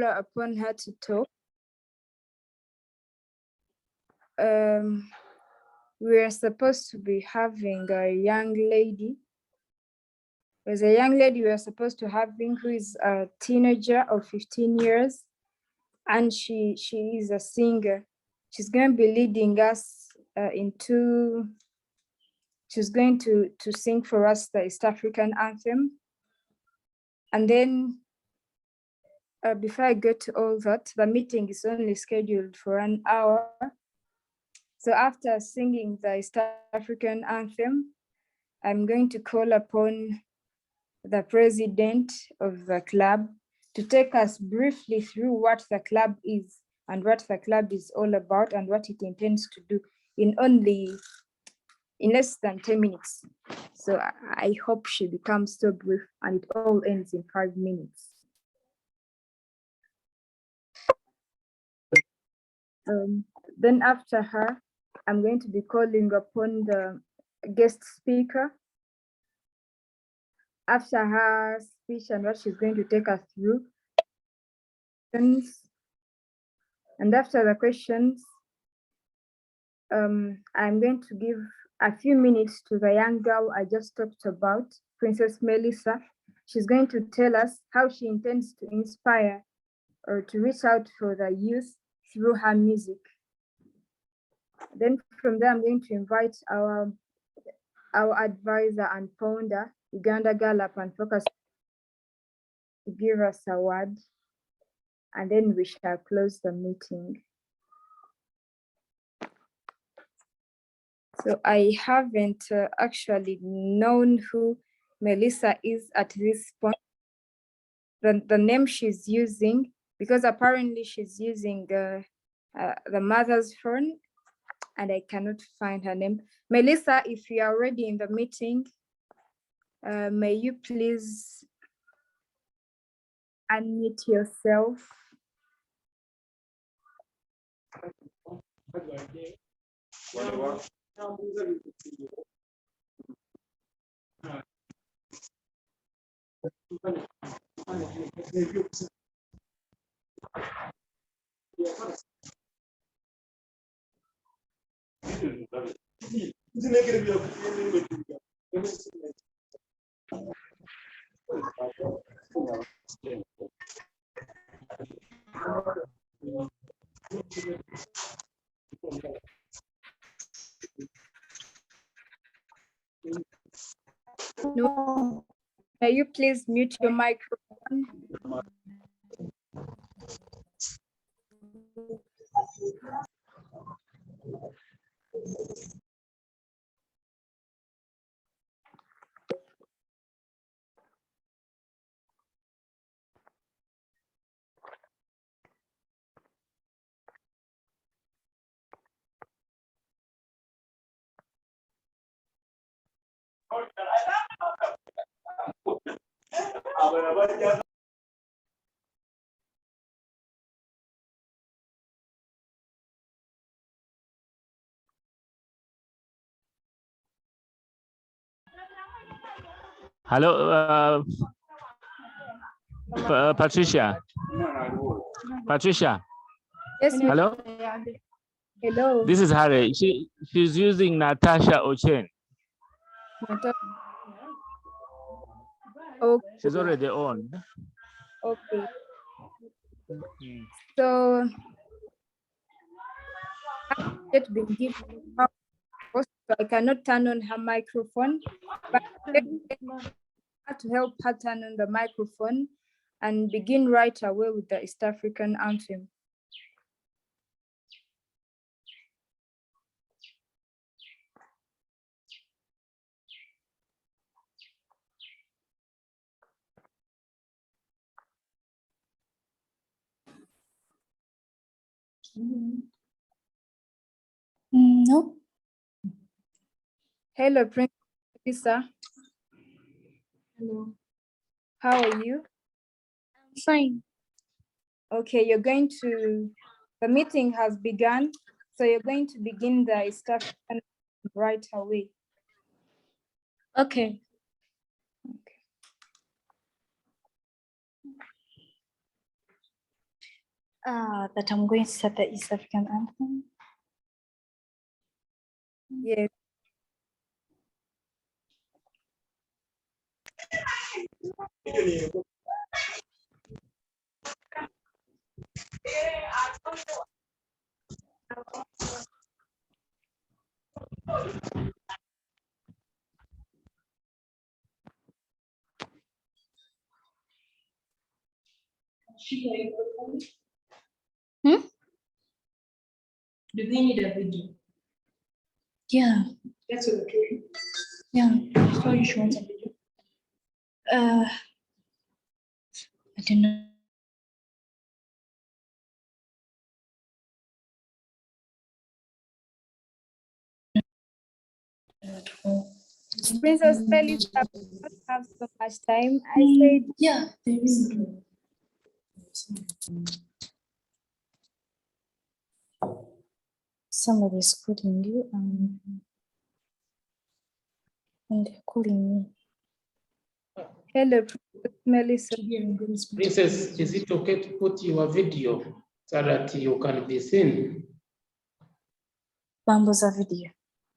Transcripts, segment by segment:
upon her to talk. We are supposed to be having a young lady. There's a young lady we are supposed to having who is a teenager of 15 years, and she is a singer. She's going to be leading us she's going to sing for us the East African anthem. And then before I get to all that, the meeting is only scheduled for an hour. So after singing the East African anthem, I'm going to call upon the president of the club to take us briefly through what the club is and what the club is all about and what it intends to do in less than 10 minutes. So I hope she becomes so brief and it all ends in 5 minutes. Then after her, I'm going to be calling upon the guest speaker. After her speech and what she's going to take us through, and after the questions, I'm going to give a few minutes to the young girl I just talked about, Princess Melissa. She's going to tell us how she intends to inspire or to reach out for the youth through her music. Then from there, I'm going to invite our advisor and founder, Uganda Girlup and Focus, to give us a word, and then we shall close the meeting. So I haven't actually known who Melissa is at this point. The name she's using, because apparently she's using the mother's phone, and I cannot find her name. Melissa, if you are already in the meeting, may you please unmute yourself. No. May you please mute your microphone? Hello, Patricia. Patricia. Yes. Hello. Hello. This is Harry. She's using Natasha Ochen. Okay. She's already on. Okay. So I've been given, so I cannot turn on her microphone, but I have to help her turn on the microphone and begin right away with the East African anthem. No. Hello, Princess Lisa. Hello. How are you? I'm fine. Okay, the meeting has begun, so you're going to begin the East African right away. Okay. That I'm going to start the East African anthem. Yes. Hmm? Do they need a video? Yeah, That's okay. yeah. So you want a video? I don't know. Princess Melissa, I don't have so much time. I said, Yeah, there is. Somebody's calling you and they're calling me. hello, Princess Melissa. Princess, is it okay to put your video so that you can be seen? Bambo's a video.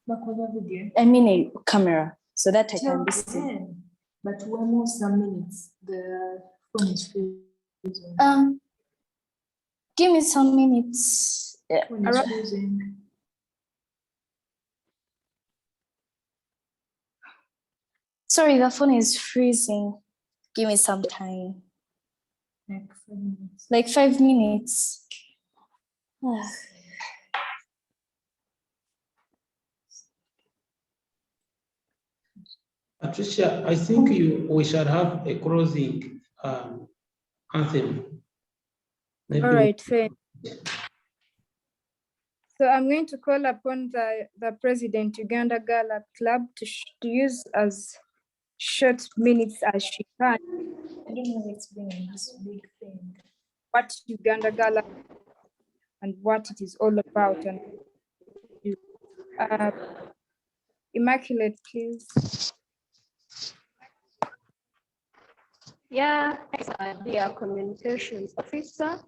Video. I mean a camera, so that I can be seen. 10, but one more some minutes. The phone is freezing. Give me some minutes. Yeah. Phone is freezing. Sorry, the phone is freezing. Give me some time. Like 5 minutes. Like 5 minutes. Ah. Patricia, I think we shall have a closing anthem. Maybe All right, thanks. So I'm going to call upon the president, Uganda Girlup Club, to use as short minutes as she can I don't know explain this big thing. what Uganda Girlup and what it is all about. And Immaculate, please. Yeah, as dear communications officer,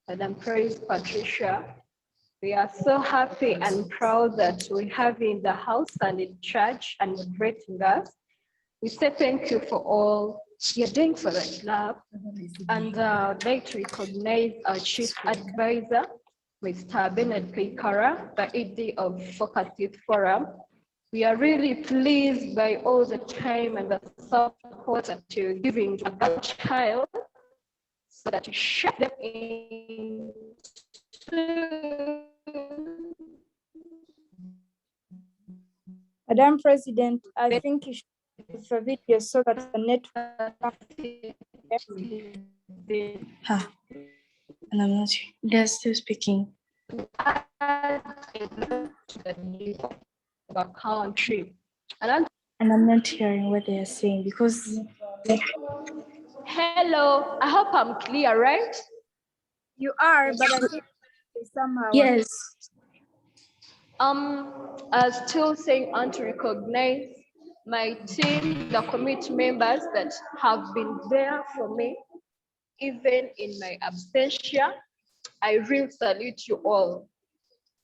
Madam Praise Patricia, we are so happy and proud that we have you in the house and in charge and moderating us. We say thank you for all you're doing for the club, and I'd like to recognize our chief advisor, Mr. Bernard Pikara, the ED of Focus Youth Forum. We are really pleased by all the time and the support that you're giving to our child so that you shape them into Madam President, I think you should use the video so that the network. And I'm not sure. They're still speaking. the country. And I'm not hearing what they are saying because Hello, I hope I'm clear, right? You are, but I think somehow. yes. I still saying I want to recognize my team, the committee members that have been there for me, even in my absentia. I really salute you all.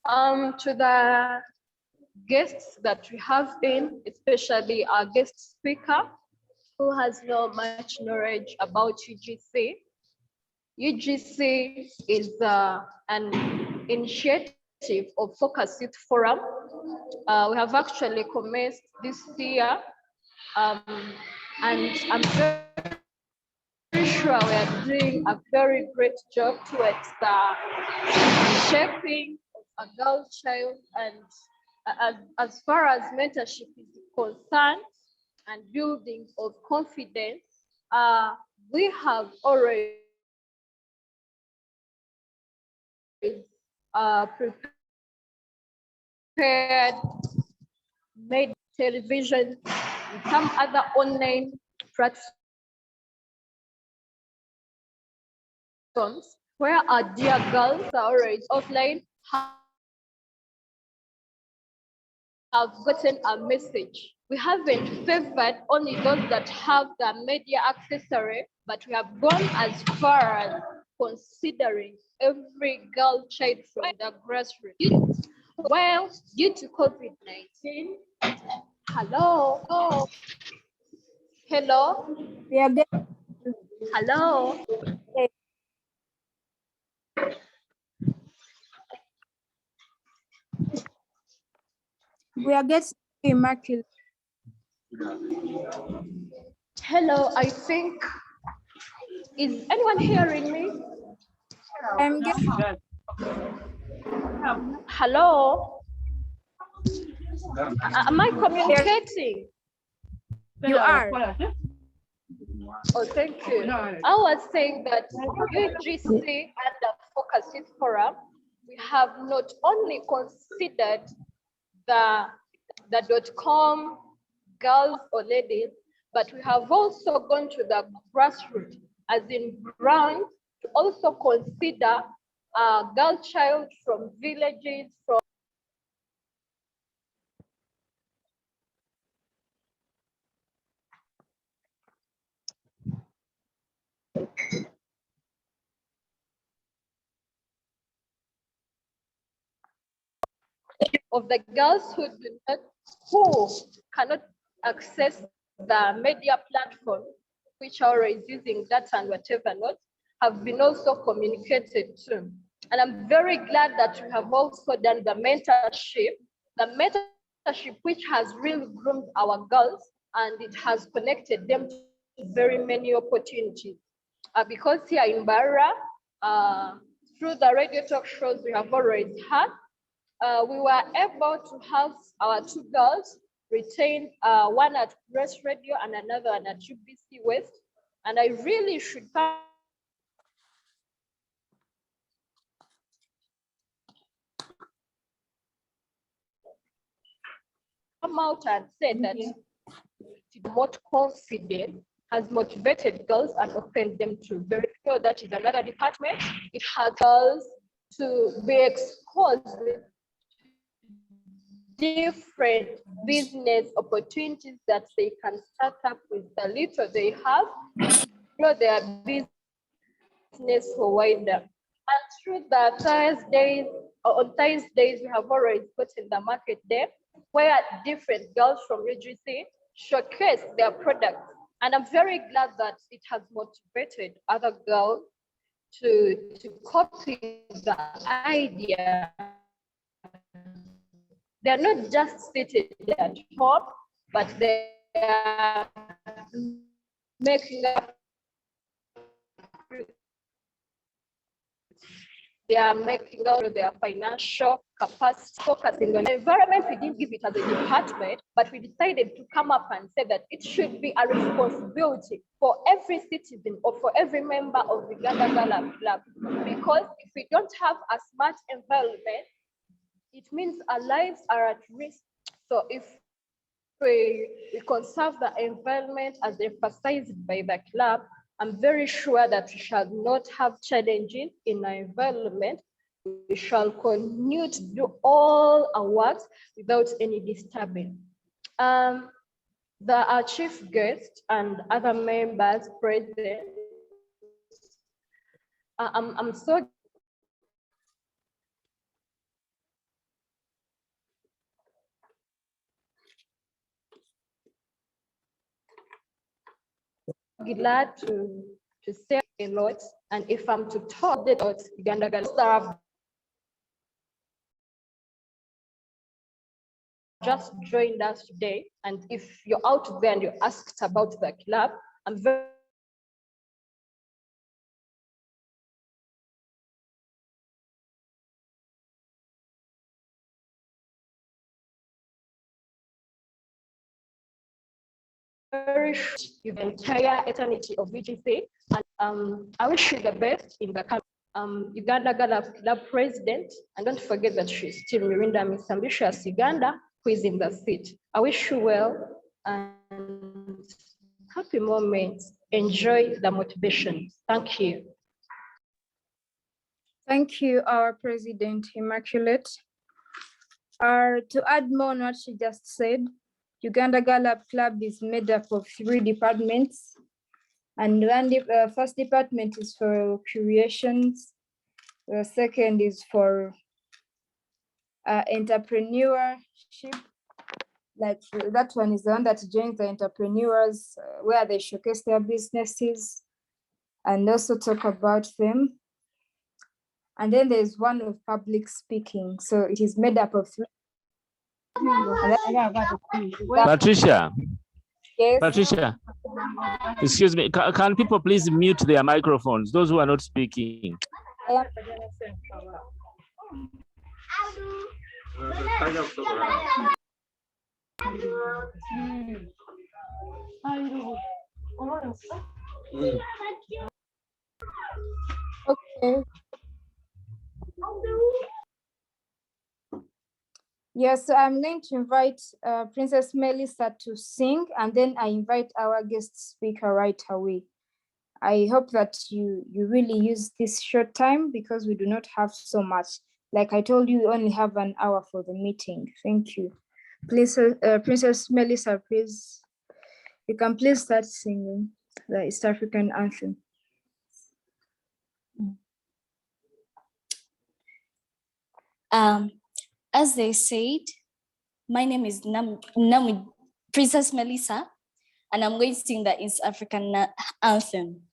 To the guests that we have been, especially our guest speaker, who has no much knowledge about UGC. UGC is an initiative of Focus Youth Forum. We have actually commenced this year, and I'm very sure we are doing a very great job towards the shaping of a girl child, and as far as mentorship is concerned and building of confidence, we have already prepared, made television, and some other online platforms where our dear girls are already offline have gotten a message. We haven't favored only those that have the media accessory, but we have gone as far as considering every girl child from the grassroots. Well, due to COVID-19, hello, hello, We are getting, hello. we are getting Immaculate. Hello, I think, is anyone hearing me? I'm getting, Hello? Am I communicating? you are. Oh, thank you. I was saying that UGC and the Focus Youth Forum, we have not only considered the .com girls or ladies, but we have also gone to the grassroots, as in ground, to also consider girl child from villages, from of the girls who cannot access the media platform, which are always using data and whatever not, have been also communicated to. And I'm very glad that we have also done the mentorship which has really groomed our girls and it has connected them to very many opportunities. Because here in Barra, through the radio talk shows we have always had, we were able to have our two girls retain, one at Grace Radio and another one at UBC West. And I really should come out and say that what confidence has motivated girls and opened them to very few. That is another department. It has girls to be exposed with different business opportunities that they can start up with the little they have, grow their business for wider. And through the Thursdays, on Thursdays, we have already put in the market there, where different girls from UGC showcase their products. And I'm very glad that it has motivated other girls to copy the idea. They're not just seated at home, but they are making up. They are making out their financial capacity, focusing on the environment. We didn't give it as a department, but we decided to come up and say that it should be a responsibility for every citizen or for every member of the Uganda Girlup Club. Because if we don't have a smart environment, it means our lives are at risk. So if we conserve the environment as emphasized by the club, I'm very sure that we shall not have challenges in our environment. We shall continue to do all our work without any disturbance. Our chief guest and other members present, I'm so glad to say a lot, and if I'm to talk about Uganda Girlup Club, just joined us today, and if you're out there and you asked about the club, I'm very the entire eternity of VGC, and I wish you the best in the camp. Uganda Girlup Club president, and don't forget that she's still Mirinda Miss Ambitious Uganda, who is in the seat. I wish you well and happy moments. Enjoy the motivation. Thank you. Thank you, our President Immaculate. To add more on what she just said, Uganda Girlup Club is made up of 3 departments. And first department is for creations. The second is for entrepreneurship. Like that one is the one that joins the entrepreneurs where they showcase their businesses and also talk about them. And then there's one of public speaking. So it is made up of three. Patricia. Yes. Patricia, excuse me, can people please mute their microphones, those who are not speaking? Okay. Yes, so I'm going to invite Princess Melissa to sing, and then I invite our guest speaker right away. I hope that you really use this short time because we do not have so much. Like I told you, we only have an hour for the meeting. Thank you. Please, Princess Melissa, please, you can please start singing the East African anthem. As they said, my name is Princess Melissa, and I'm going to sing the East African anthem.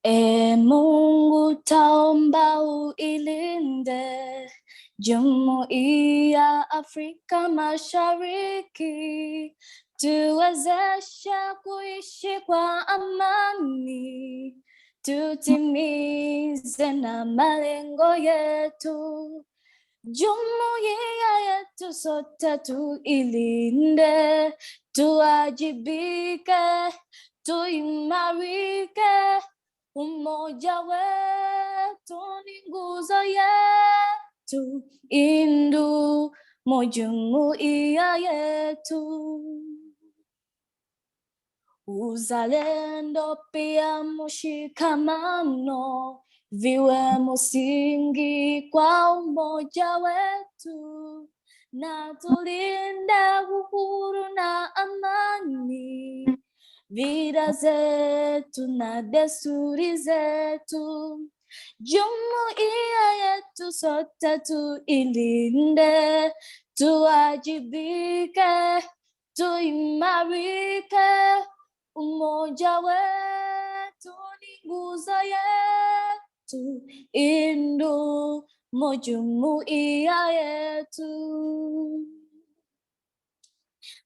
Mungu taomba uilinde Jumuiya Afrika Mashariki, tuwezeshe kuishi kwa amani, tutimize na malengo yetu. Jumuiya yetu sote tuilinde, tuwajibike, tuimarike. Umoja wetu ni nguzo yetu, jumuiya yetu. Uzalendo pia mshikamano viwe msingi kwa umoja wetu, na tulinde uhuru na amani, vida zetu na desturi zetu. Jumuiya yetu sote tuilinde, tuwajibike, tuimarike. Umoja wetu ni nguzo yetu, jumuiya yetu.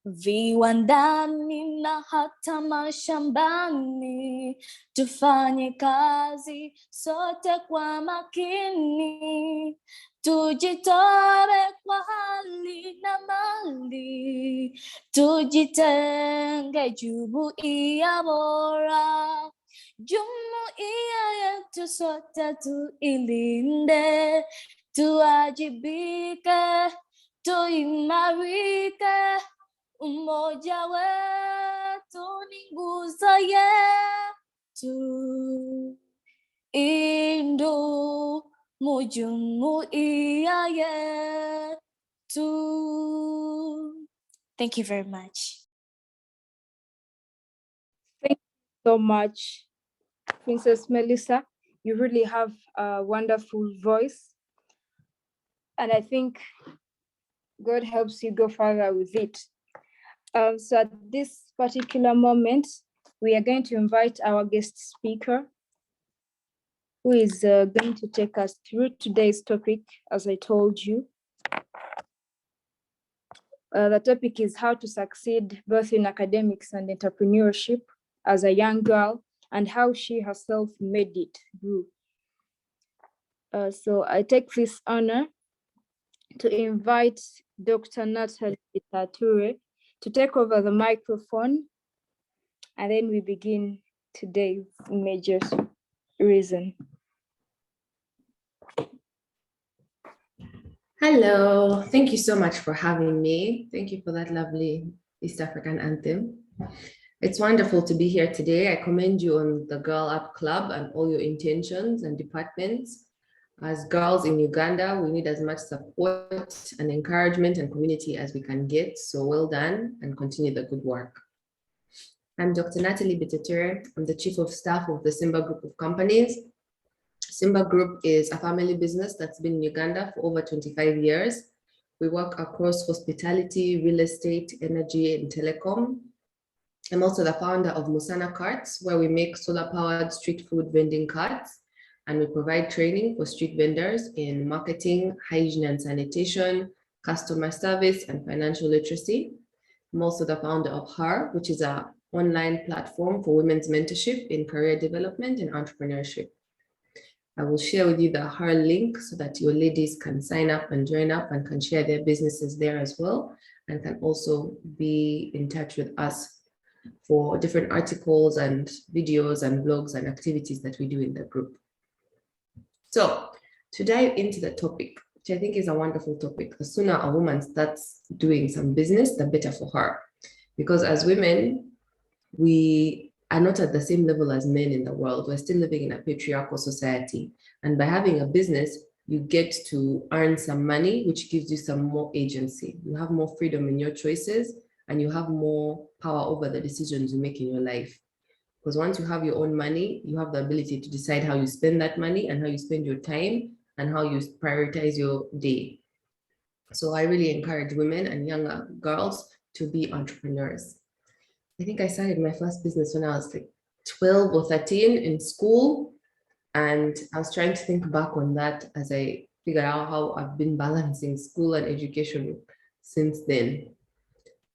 Viwandani na hata mashambani, tufanye kazi sote kwa makini, tujitoe kwa hali na mali, tujitenge jumuiya bora. Jumuiya yetu sote tuilinde, tuwajibike, tuimarike. Umoja wetu ni nguzo yetu, jumuiya yetu. Thank you very much. Thank you so much, Princess Melissa. You really have a wonderful voice, and I think God helps you go further with it. So at this particular moment, we are going to invite our guest speaker, who is going to take us through today's topic, as I told you. The topic is how to succeed both in academics and entrepreneurship as a young girl, and how she herself made it through. So I take this honor to invite Dr. Natalie Bitature to take over the microphone, and then we begin today's major reason. Hello, thank you so much for having me. Thank you for that lovely East African anthem. It's wonderful to be here today. I commend you on the Girlup Club and all your intentions and departments. As girls in Uganda, we need as much support and encouragement and community as we can get. So well done and continue the good work. I'm Dr. Natalie Bitature. I'm the Chief of Staff of the Simba Group of Companies. Simba Group is a family business that's been in Uganda for over 25 years. We work across hospitality, real estate, energy, and telecom. I'm also the founder of Musana Carts, where we make solar-powered street food vending carts, and we provide training for street vendors in marketing, hygiene and sanitation, customer service, and financial literacy. I'm also the founder of HER, which is an online platform for women's mentorship in career development and entrepreneurship. I will share with you the HER link so that your ladies can sign up and join up and can share their businesses there as well, and can also be in touch with us for different articles and videos and blogs and activities that we do in the group. So to dive into the topic, which I think is a wonderful topic, the sooner a woman starts doing some business, the better for her. Because as women, we are not at the same level as men in the world. We're still living in a patriarchal society. And by having a business, you get to earn some money, which gives you some more agency. You have more freedom in your choices, and you have more power over the decisions you make in your life. Because once you have your own money, you have the ability to decide how you spend that money and how you spend your time and how you prioritize your day. So I really encourage women and younger girls to be entrepreneurs. I think I started my first business when I was like 12 or 13 in school. And I was trying to think back on that as I figured out how I've been balancing school and education since then.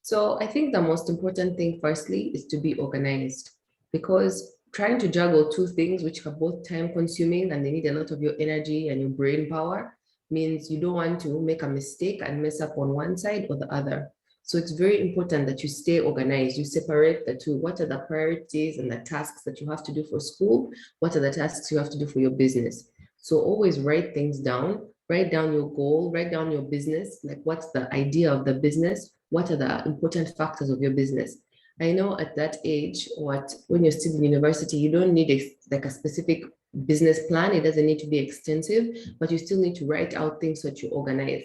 So I think the most important thing, firstly, is to be organized, because trying to juggle two things, which are both time consuming and they need a lot of your energy and your brain power, means you don't want to make a mistake and mess up on one side or the other. So it's very important that you stay organized. You separate the two. What are the priorities and the tasks that you have to do for school? What are the tasks you have to do for your business? So always write things down. Write down your goal, write down your business, like what's the idea of the business? What are the important factors of your business? I know at that age, when you're still in university, you don't need a specific business plan. It doesn't need to be extensive, but you still need to write out things so that you organize.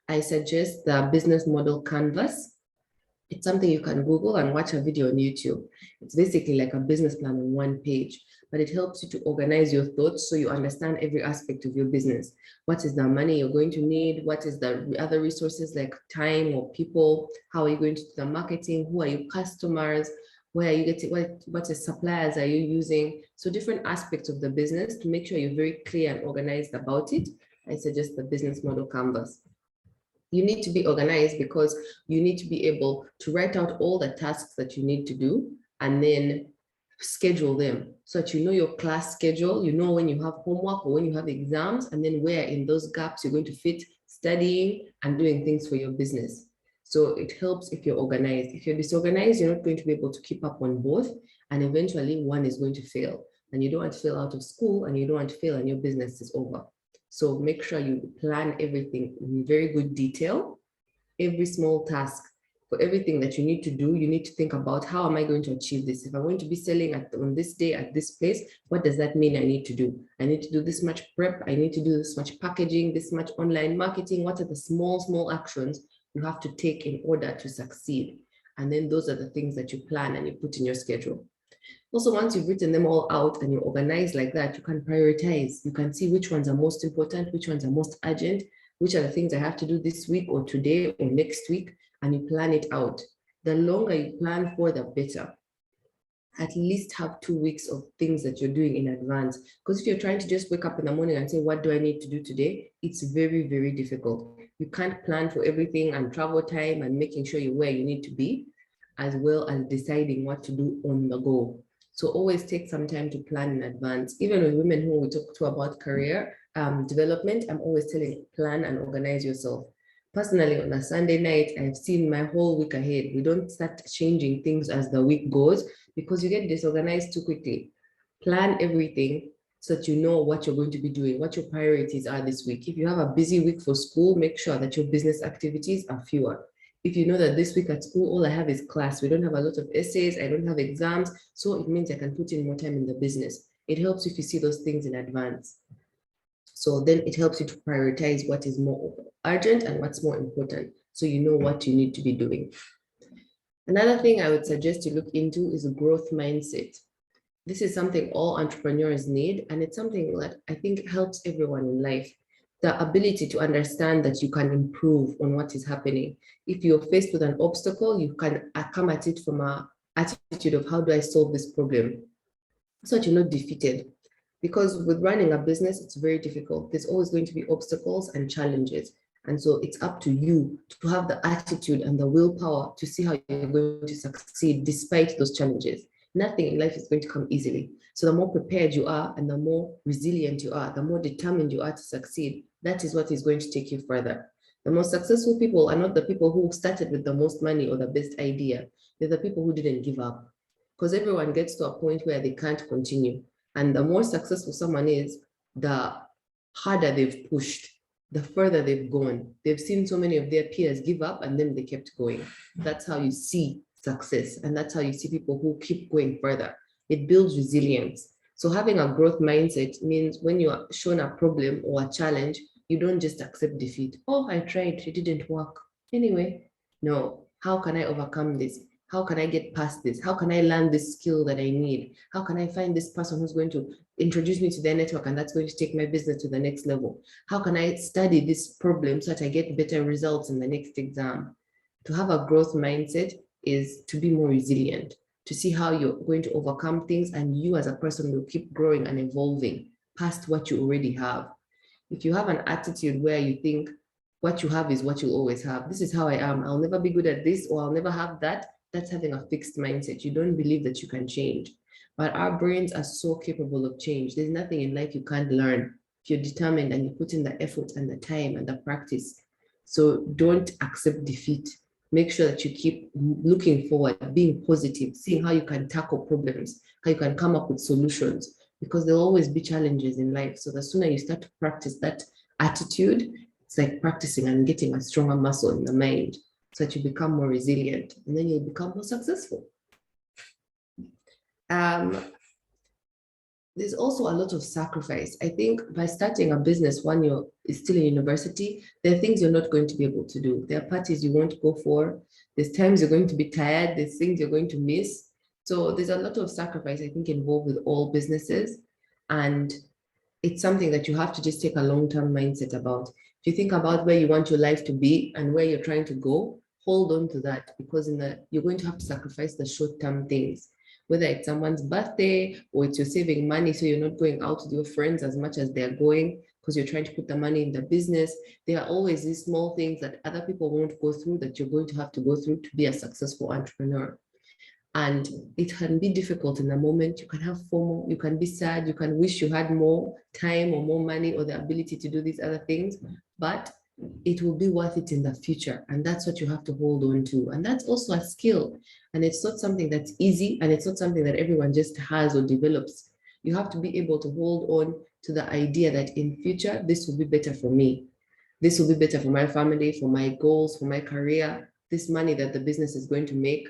I suggest the business model canvas. It's something you can Google and watch a video on YouTube. It's basically like a business plan on one page, but it helps you to organize your thoughts so you understand every aspect of your business. What is the money you're going to need? What is the other resources like time or people? How are you going to do the marketing? Who are your customers? Where are you getting, what suppliers are you using? So different aspects of the business to make sure you're very clear and organized about it. I suggest the business model canvas. You need to be organized because you need to be able to write out all the tasks that you need to do and then schedule them so that you know your class schedule, you know when you have homework or when you have exams, and then where in those gaps you're going to fit studying and doing things for your business. So it helps if you're organized. If you're disorganized, you're not going to be able to keep up on both, and eventually one is going to fail. And you don't want to fail out of school, and you don't want to fail and your business is over. So make sure you plan everything in very good detail, every small task. For everything that you need to do, you need to think about, how am I going to achieve this? If I'm going to be selling on this day at this place, what does that mean I need to do? I need to do this much prep. I need to do this much packaging, this much online marketing. What are the small actions you have to take in order to succeed? And then those are the things that you plan and you put in your schedule. Also, once you've written them all out and you're organized like that, you can prioritize. You can see which ones are most important, which ones are most urgent, which are the things I have to do this week or today or next week, and you plan it out. The longer you plan for, the better. At least have 2 weeks of things that you're doing in advance. Because if you're trying to just wake up in the morning and say, what do I need to do today? It's very, very difficult. You can't plan for everything and travel time and making sure you're where you need to be, as well as deciding what to do on the go. So always take some time to plan in advance. Even with women who we talk to about career development, I'm always telling, plan and organize yourself. Personally, on a Sunday night, I've seen my whole week ahead. We don't start changing things as the week goes because you get disorganized too quickly. Plan everything so that you know what you're going to be doing, what your priorities are this week. If you have a busy week for school, make sure that your business activities are fewer. If you know that this week at school, all I have is class, we don't have a lot of essays, I don't have exams, so it means I can put in more time in the business. It helps if you see those things in advance. So then it helps you to prioritize what is more urgent and what's more important, so you know what you need to be doing. Another thing I would suggest you look into is a growth mindset. This is something all entrepreneurs need, and it's something that I think helps everyone in life. The ability to understand that you can improve on what is happening. If you're faced with an obstacle, you can come at it from an attitude of how do I solve this problem, so that you're not defeated. Because with running a business, it's very difficult. There's always going to be obstacles and challenges. And so it's up to you to have the attitude and the willpower to see how you're going to succeed despite those challenges. Nothing in life is going to come easily. So the more prepared you are and the more resilient you are, the more determined you are to succeed, that is what is going to take you further. The most successful people are not the people who started with the most money or the best idea. They're the people who didn't give up. Because everyone gets to a point where they can't continue. And the more successful someone is, the harder they've pushed, the further they've gone. They've seen so many of their peers give up and then they kept going. That's how you see success. And that's how you see people who keep going further. It builds resilience. So having a growth mindset means when you are shown a problem or a challenge, you don't just accept defeat. Oh, I tried, it didn't work. Anyway, no, how can I overcome this? How can I get past this? How can I learn this skill that I need? How can I find this person who's going to introduce me to their network and that's going to take my business to the next level? How can I study this problem so that I get better results in the next exam? To have a growth mindset is to be more resilient, to see how you're going to overcome things, and you as a person will keep growing and evolving past what you already have. If you have an attitude where you think what you have is what you'll always have, this is how I am, I'll never be good at this, or I'll never have that, that's having a fixed mindset. You don't believe that you can change. But our brains are so capable of change. There's nothing in life you can't learn if you're determined and you put in the effort and the time and the practice. So don't accept defeat. Make sure that you keep looking forward, being positive, seeing how you can tackle problems, how you can come up with solutions, because there'll always be challenges in life. So the sooner you start to practice that attitude, it's like practicing and getting a stronger muscle in the mind, so that you become more resilient, and then you'll become more successful. There's also a lot of sacrifice. I think by starting a business when you're still in university, there are things you're not going to be able to do. There are parties you won't go for. There's times you're going to be tired. There's things you're going to miss. So there's a lot of sacrifice, I think, involved with all businesses. And it's something that you have to just take a long-term mindset about. If you think about where you want your life to be and where you're trying to go, hold on to that, because you're going to have to sacrifice the short-term things, whether it's someone's birthday or it's you're saving money so you're not going out with your friends as much as they're going because you're trying to put the money in the business. There are always these small things that other people won't go through that you're going to have to go through to be a successful entrepreneur. And it can be difficult in the moment. You can have FOMO, you can be sad, you can wish you had more time or more money or the ability to do these other things, but it will be worth it in the future. And that's what you have to hold on to. And that's also a skill. And it's not something that's easy, and it's not something that everyone just has or develops. You have to be able to hold on to the idea that in future, this will be better for me. This will be better for my family, for my goals, for my career, this money that the business is going to make,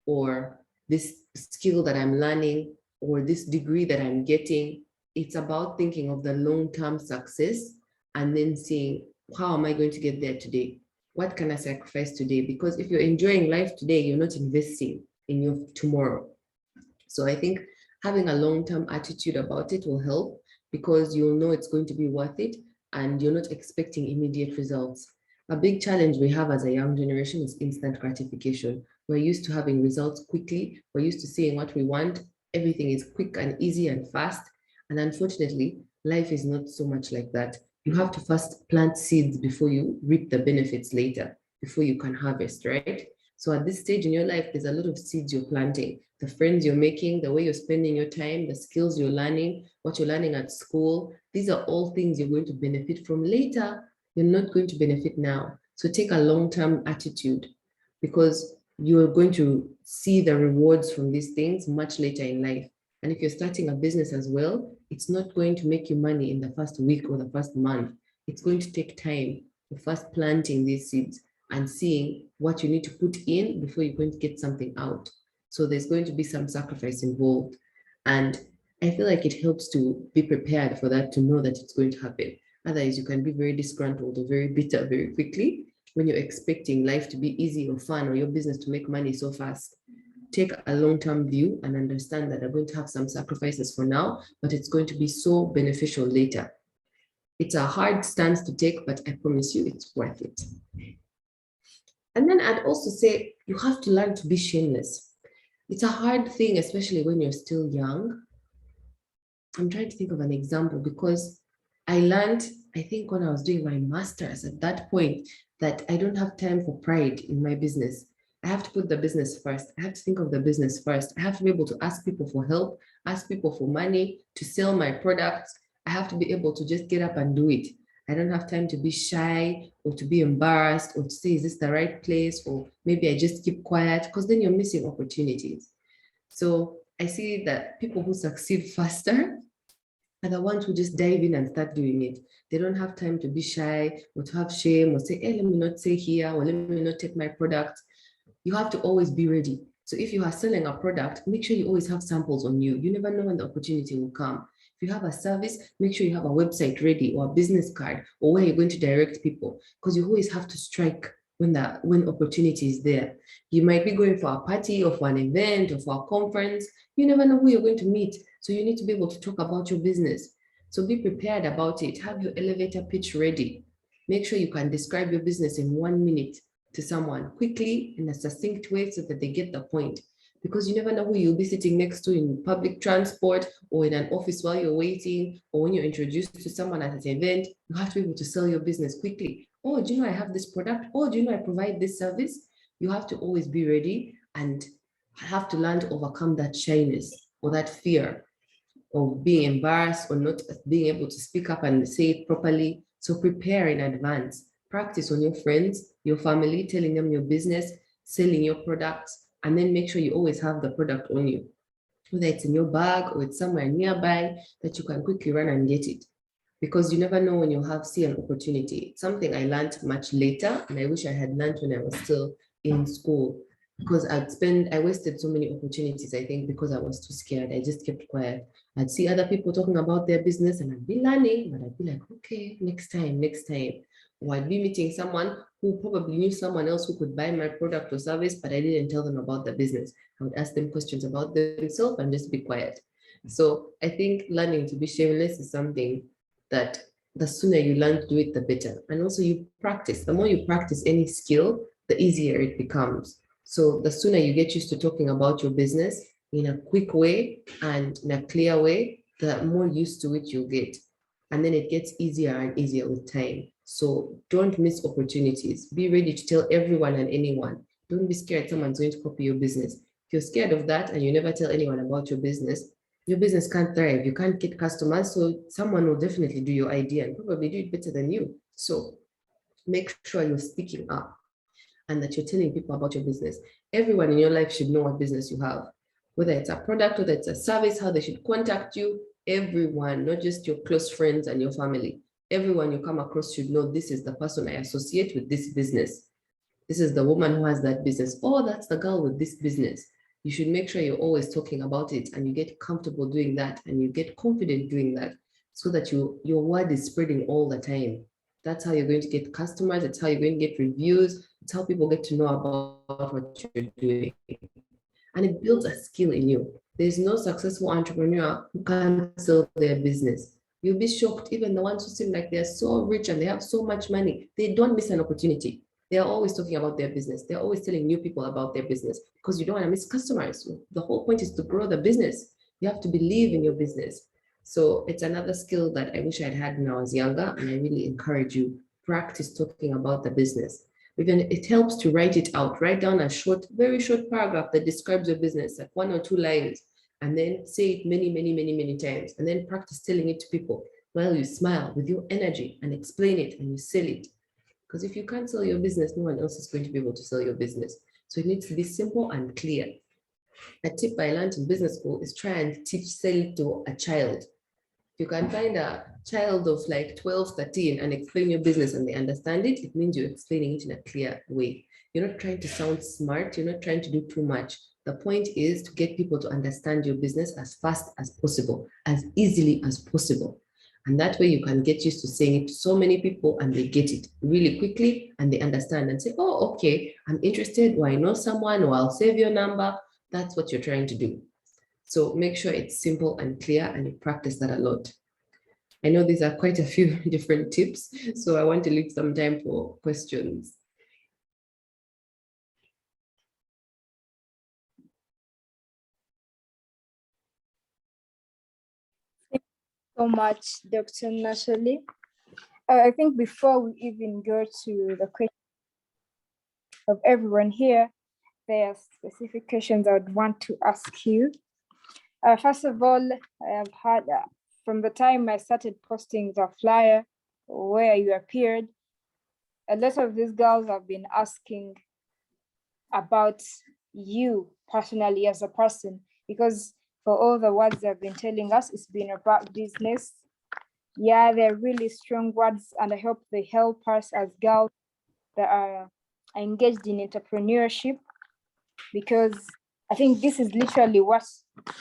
or this skill that I'm learning, or this degree that I'm getting. It's about thinking of the long-term success and then seeing, how am I going to get there today? What can I sacrifice today? Because if you're enjoying life today, you're not investing in your tomorrow. So I think having a long-term attitude about it will help, because you'll know it's going to be worth it and you're not expecting immediate results. A big challenge we have as a young generation is instant gratification. We're used to having results quickly. We're used to seeing what we want. Everything is quick and easy and fast. And unfortunately, life is not so much like that. You have to first plant seeds before you reap the benefits later, before you can harvest, right? So at this stage in your life, there's a lot of seeds you're planting. The friends you're making, the way you're spending your time, the skills you're learning, what you're learning at school, these are all things you're going to benefit from later. You're not going to benefit now. So take a long-term attitude, because you're going to see the rewards from these things much later in life. And if you're starting a business as well, it's not going to make you money in the first week or the first month. It's going to take time for first planting these seeds and seeing what you need to put in before you're going to get something out. So there's going to be some sacrifice involved. And I feel like it helps to be prepared for that, to know that it's going to happen. Otherwise, you can be very disgruntled or very bitter very quickly. when you're expecting life to be easy or fun or your business to make money so fast. Take a long-term view and understand that they're going to have some sacrifices for now, but it's going to be so beneficial later. It's a hard stance to take, but I promise you it's worth it. And then I'd also say you have to learn to be shameless. It's a hard thing, especially when you're still young. I'm trying to think of an example because I learned, I think when I was doing my master's at that point, that I don't have time for pride in my business. I have to put the business first. I have to think of the business first. I have to be able to ask people for help, ask people for money to sell my products. I have to be able to just get up and do it. I don't have time to be shy or to be embarrassed or to say, is this the right place? Or maybe I just keep quiet, because then you're missing opportunities. So I see that people who succeed faster are the ones who just dive in and start doing it. They don't have time to be shy or to have shame or say, hey, let me not say here, or let me not take my product. You have to always be ready. So if you are selling a product, make sure you always have samples on you. You never know when the opportunity will come. If you have a service, make sure you have a website ready or a business card or where you're going to direct people, because you always have to strike when opportunity is there. You might be going for a party or for an event or for a conference. You never know who you're going to meet. So you need to be able to talk about your business. So be prepared about it. Have your elevator pitch ready. Make sure you can describe your business in 1 minute to someone quickly in a succinct way so that they get the point. Because you never know who you'll be sitting next to in public transport or in an office while you're waiting, or when you're introduced to someone at an event. You have to be able to sell your business quickly. Oh, do you know I have this product? Oh, do you know I provide this service? You have to always be ready and have to learn to overcome that shyness or that fear of being embarrassed or not being able to speak up and say it properly. So prepare in advance. Practice on your friends, your family, telling them your business, selling your products, and then make sure you always have the product on you, whether it's in your bag or it's somewhere nearby that you can quickly run and get it. Because you never know when you'll see an opportunity. It's something I learned much later, and I wish I had learned when I was still in school, because I wasted so many opportunities, I think, because I was too scared. I just kept quiet. I'd see other people talking about their business and I'd be learning, but I'd be like, okay, next time. Or I'd be meeting someone who probably knew someone else who could buy my product or service, but I didn't tell them about the business. I would ask them questions about themselves and just be quiet. So I think learning to be shameless is something that the sooner you learn to do it, the better. And also you practice. The more you practice any skill, the easier it becomes. So the sooner you get used to talking about your business in a quick way and in a clear way, the more used to it you'll get. And then it gets easier and easier with time. So don't miss opportunities. Be ready to tell everyone and anyone. Don't be scared someone's going to copy your business. If you're scared of that and you never tell anyone about your business can't thrive. You can't get customers. So someone will definitely do your idea and probably do it better than you. So make sure you're speaking up and that you're telling people about your business. Everyone in your life should know what business you have, whether it's a product, whether it's a service, how they should contact you. Everyone, not just your close friends and your family. Everyone you come across should know this is the person I associate with this business. This is the woman who has that business. Oh, that's the girl with this business. You should make sure you're always talking about it and you get comfortable doing that and you get confident doing that so that your word is spreading all the time. That's how you're going to get customers. It's how you're going to get reviews. It's how people get to know about what you're doing. And it builds a skill in you. There's no successful entrepreneur who can't sell their business. You'll be shocked. Even the ones who seem like they're so rich and they have so much money, they don't miss an opportunity. They are always talking about their business. They're always telling new people about their business because you don't want to miss customers. The whole point is to grow the business. You have to believe in your business. So it's another skill that I wish I'd had when I was younger. And I really encourage you, practice talking about the business. Even it helps to write it out. Write down a very short paragraph that describes your business, like 1 or 2 lines, and then say it many times. And then practice telling it to people while you smile with your energy and explain it and you sell it. Because if you can't sell your business, no one else is going to be able to sell your business. So it needs to be simple and clear. A tip I learned in business school is try and sell it to a child. If you can find a child of like 12, 13 and explain your business and they understand it, it means you're explaining it in a clear way. You're not trying to sound smart. You're not trying to do too much. The point is to get people to understand your business as fast as possible, as easily as possible. And that way you can get used to saying it to so many people and they get it really quickly and they understand and say, oh, okay, I'm interested, or I know someone, or I'll save your number. That's what you're trying to do. So make sure it's simple and clear and you practice that a lot. I know these are quite a few different tips, so I want to leave some time for questions. So much, Dr. Natalie. I think before we even go to the question of everyone here, there are specific questions I would want to ask you. First of all, I have had, from the time I started posting the flyer where you appeared, a lot of these girls have been asking about you personally as a person, because for all the words they've been telling us, it's been about business. Yeah, they're really strong words, and I hope they help us as girls that are engaged in entrepreneurship, because I think this is literally what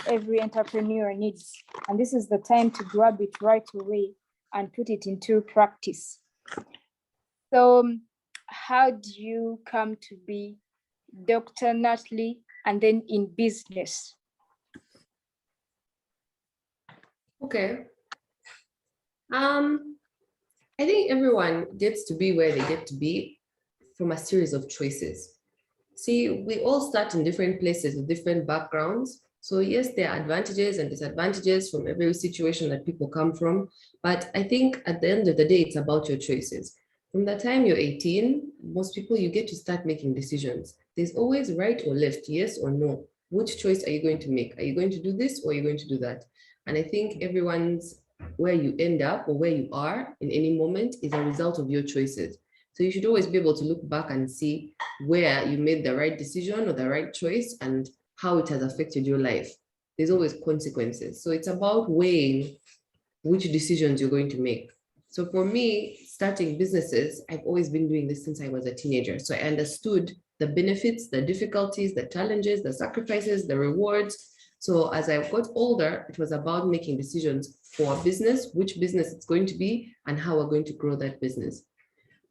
every entrepreneur needs. And this is the time to grab it right away and put it into practice. So how do you come to be Dr. Natalie and then in business? Okay. I think everyone gets to be where they get to be from a series of choices. See, we all start in different places with different backgrounds. So yes, there are advantages and disadvantages from every situation that people come from. But I think at the end of the day, it's about your choices. From the time you're 18, most people, you get to start making decisions. There's always right or left, yes or no. Which choice are you going to make? Are you going to do this or are you going to do that? And I think everyone's where you end up or where you are in any moment is a result of your choices. So you should always be able to look back and see where you made the right decision or the right choice and how it has affected your life. There's always consequences. So it's about weighing which decisions you're going to make. So for me, starting businesses, I've always been doing this since I was a teenager. So I understood the benefits, the difficulties, the challenges, the sacrifices, the rewards. So as I got older, it was about making decisions for a business, which business it's going to be, and how we're going to grow that business.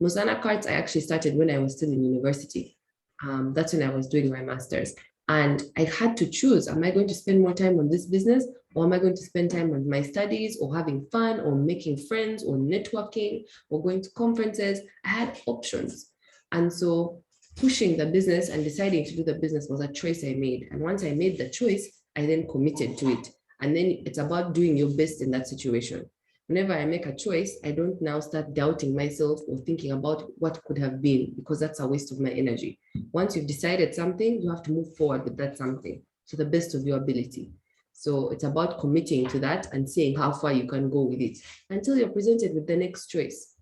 Mosana Cards, I actually started when I was still in university. That's when I was doing my master's. And I had to choose, am I going to spend more time on this business, or am I going to spend time on my studies or having fun or making friends or networking or going to conferences? I had options. And so pushing the business and deciding to do the business was a choice I made. And once I made the choice, I then committed to it. And then it's about doing your best in that situation. Whenever I make a choice, I don't now start doubting myself or thinking about what could have been, because that's a waste of my energy. Once you've decided something, you have to move forward with that something to the best of your ability. So it's about committing to that and seeing how far you can go with it until you're presented with the next choice.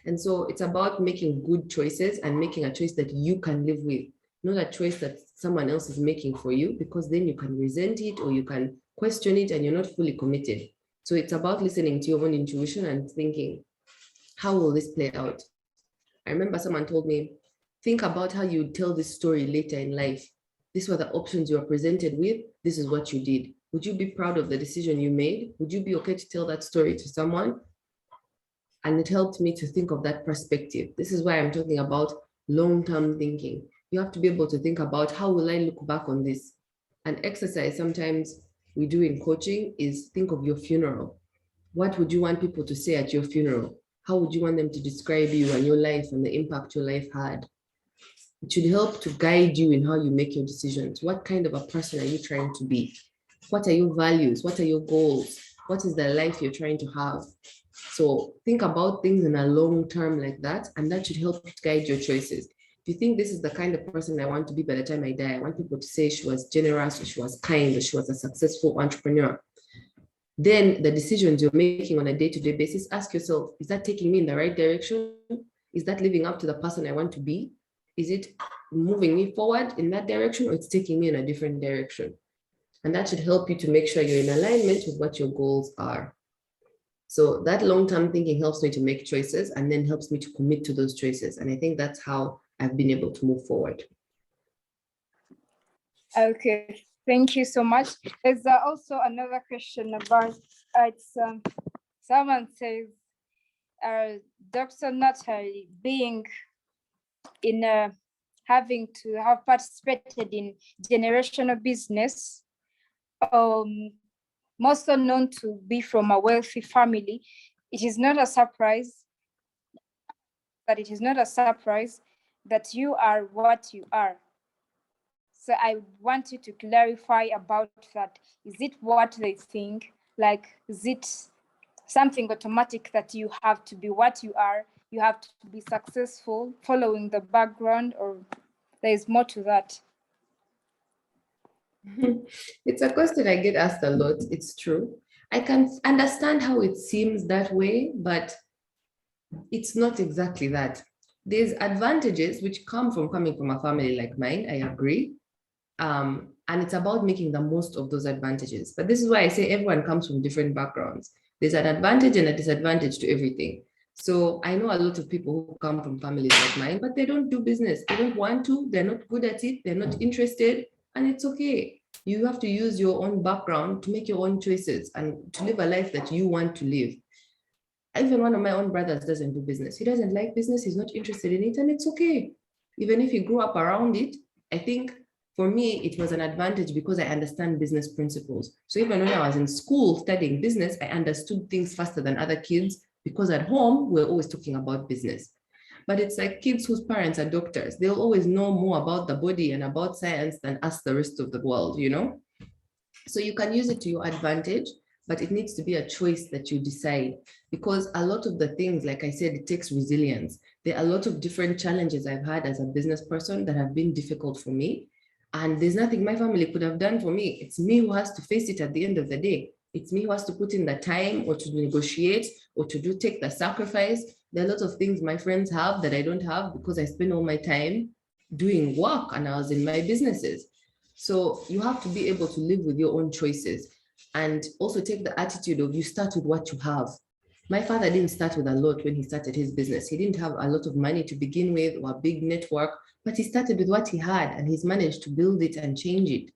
And so it's about making good choices and making a choice that you can live with, not a choice that someone else is making for you, because then you can resent it or you can question it and you're not fully committed. So it's about listening to your own intuition and thinking, how will this play out? I remember someone told me, think about how you tell this story later in life. These were the options you were presented with. This is what you did. Would you be proud of the decision you made? Would you be okay to tell that story to someone? And it helped me to think of that perspective. This is why I'm talking about long-term thinking. You have to be able to think about, how will I look back on this? An exercise sometimes we do in coaching is think of your funeral. What would you want people to say at your funeral? How would you want them to describe you and your life and the impact your life had? It should help to guide you in how you make your decisions. What kind of a person are you trying to be? What are your values? What are your goals? What is the life you're trying to have? So think about things in a long term like that, and that should help guide your choices. If you think this is the kind of person I want to be by the time I die, I want people to say she was generous, or she was kind, or she was a successful entrepreneur, then the decisions you're making on a day-to-day basis, ask yourself, is that taking me in the right direction? Is that living up to the person I want to be? Is it moving me forward in that direction, or it's taking me in a different direction? And that should help you to make sure you're in alignment with what your goals are. So that long-term thinking helps me to make choices and then helps me to commit to those choices. And I think that's how I've been able to move forward. Okay, thank you so much. There's also another question about, it's someone says, Dr. Natalie being in having to have participated in generational business, most known to be from a wealthy family, it is not a surprise that you are what you are. So I want you to clarify about that. Is it what they think? Like, is it something automatic that you have to be what you are? You have to be successful following the background, or there is more to that? It's a question I get asked a lot. It's true. I can understand how it seems that way, but it's not exactly that. There's advantages which come from coming from a family like mine, I agree. And it's about making the most of those advantages. But this is why I say everyone comes from different backgrounds. There's an advantage and a disadvantage to everything. So I know a lot of people who come from families like mine, but they don't do business. They don't want to, they're not good at it, they're not interested, and it's okay. You have to use your own background to make your own choices and to live a life that you want to live. Even one of my own brothers doesn't do business. He doesn't like business, he's not interested in it, and it's okay. Even if he grew up around it, I think for me, it was an advantage because I understand business principles. So even when I was in school studying business, I understood things faster than other kids because at home, we're always talking about business. But it's like kids whose parents are doctors. They'll always know more about the body and about science than us, the rest of the world, you know? So you can use it to your advantage, but it needs to be a choice that you decide, because a lot of the things, like I said, it takes resilience. There are a lot of different challenges I've had as a business person that have been difficult for me. And there's nothing my family could have done for me. It's me who has to face it at the end of the day. It's me who has to put in the time or to negotiate or to take the sacrifice. There are a lot of things my friends have that I don't have because I spend all my time doing work and I was in my businesses. So you have to be able to live with your own choices and also take the attitude of you start with what you have. My father didn't start with a lot when he started his business. He didn't have a lot of money to begin with or a big network, but he started with what he had and he's managed to build it and change it.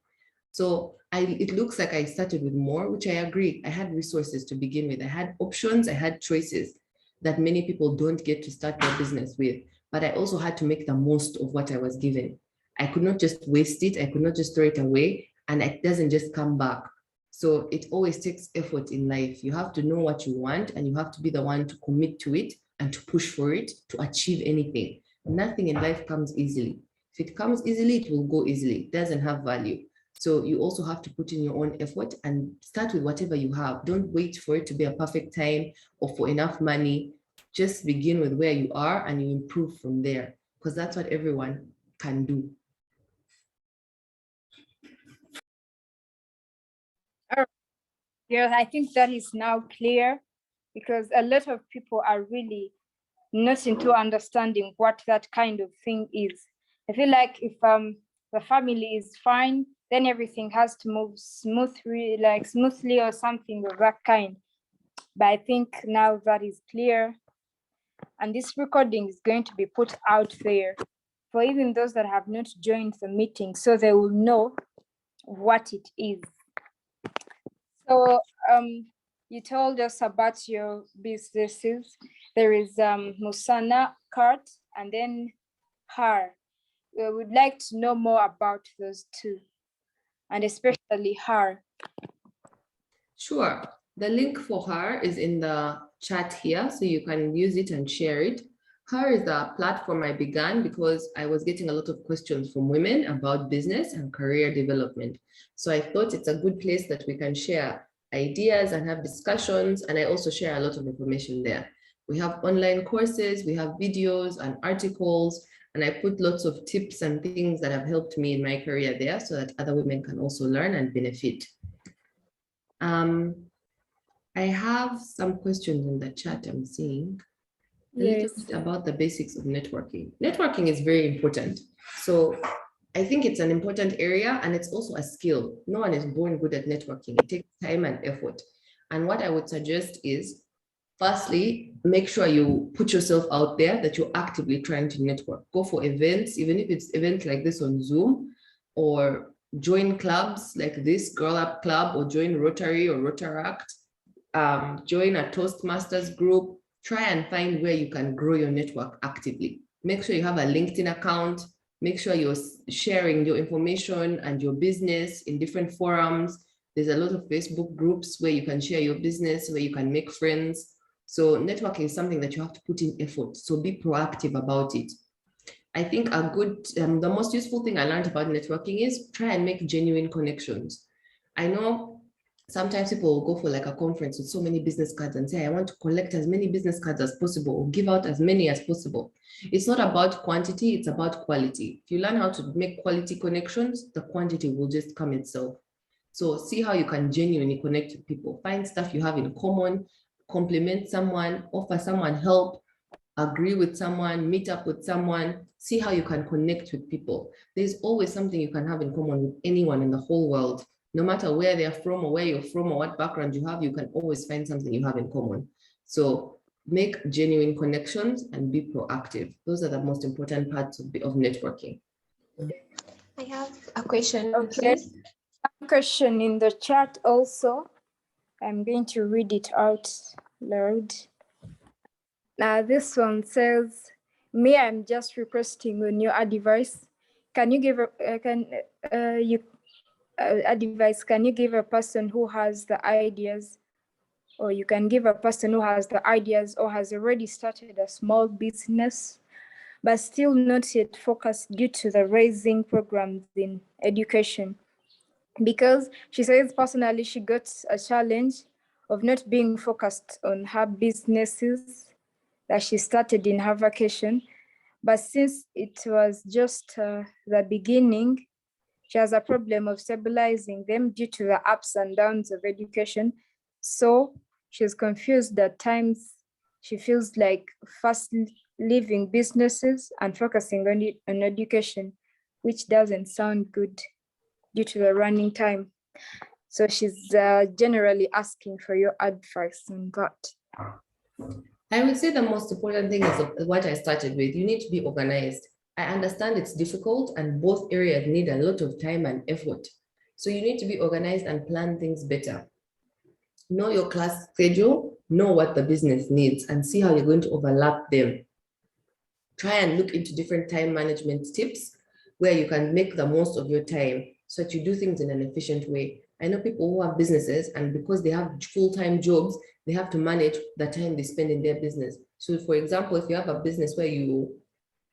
So it looks like I started with more, which I agree. I had resources to begin with. I had options, I had choices that many people don't get to start their business with. But I also had to make the most of what I was given. I could not just waste it. I could not just throw it away and it doesn't just come back. So it always takes effort in life. You have to know what you want and you have to be the one to commit to it and to push for it to achieve anything. Nothing in life comes easily. If it comes easily, it will go easily. It doesn't have value. So you also have to put in your own effort and start with whatever you have. Don't wait for it to be a perfect time or for enough money. Just begin with where you are and you improve from there, because that's what everyone can do. Yeah, I think that is now clear, because a lot of people are really not into understanding what that kind of thing is. I feel like if the family is fine, then everything has to move smoothly or something of that kind. But I think now that is clear, and this recording is going to be put out there for even those that have not joined the meeting, so they will know what it is. So you told us about your businesses. There is Musana Cart and then Har. We would like to know more about those two, and especially Har. Sure. The link for Her is in the chat here, so you can use it and share it. Her is a platform I began because I was getting a lot of questions from women about business and career development. So I thought it's a good place that we can share ideas and have discussions. And I also share a lot of information there. We have online courses, we have videos and articles, and I put lots of tips and things that have helped me in my career there so that other women can also learn and benefit. I have some questions in the chat I'm seeing. Yes. A little bit about the basics of networking. Networking is very important. So I think it's an important area and it's also a skill. No one is born good at networking. It takes time and effort. And what I would suggest is, firstly, make sure you put yourself out there, that you're actively trying to network. Go for events, even if it's events like this on Zoom, or join clubs like this, Girlup Club, or join Rotary or Rotaract. join a Toastmasters group. Try and find where you can grow your network actively. Make sure you have a LinkedIn account. Make sure you're sharing your information and your business in different forums. There's a lot of Facebook groups where you can share your business, where you can make friends. So networking is something that you have to put in effort. So be proactive about it. I think a good, the most useful thing I learned about networking is try and make genuine connections. I know sometimes people will go for like a conference with so many business cards and say, I want to collect as many business cards as possible or give out as many as possible. It's not about quantity, it's about quality. If you learn how to make quality connections, the quantity will just come itself. So see how you can genuinely connect with people. Find stuff you have in common, compliment someone, offer someone help, agree with someone, meet up with someone, see how you can connect with people. There's always something you can have in common with anyone in the whole world. No matter where they're from or where you're from or what background you have, you can always find something you have in common. So make genuine connections and be proactive. Those are the most important parts of networking. I have a question. Okay. One question in the chat also. I'm going to read it out loud. Now this one says, "Me, I'm just requesting on your advice. Can you give advice? Can you give a person who has the ideas, or you can give a person who has the ideas or has already started a small business, but still not yet focused due to the raising programs in education?" Because she says personally she got a challenge of not being focused on her businesses that she started in her vacation. But since it was just the beginning, she has a problem of stabilizing them due to the ups and downs of education. So she's confused at times. She feels like first leaving businesses and focusing on education, which doesn't sound good due to the running time. So she's generally asking for your advice on that. I would say the most important thing is what I started with. You need to be organized. I understand it's difficult and both areas need a lot of time and effort. So you need to be organized and plan things better. Know your class schedule, know what the business needs, and see how you're going to overlap them. Try and look into different time management tips where you can make the most of your time so that you do things in an efficient way. I know people who have businesses, and because they have full-time jobs, they have to manage the time they spend in their business. So for example, if you have a business where you're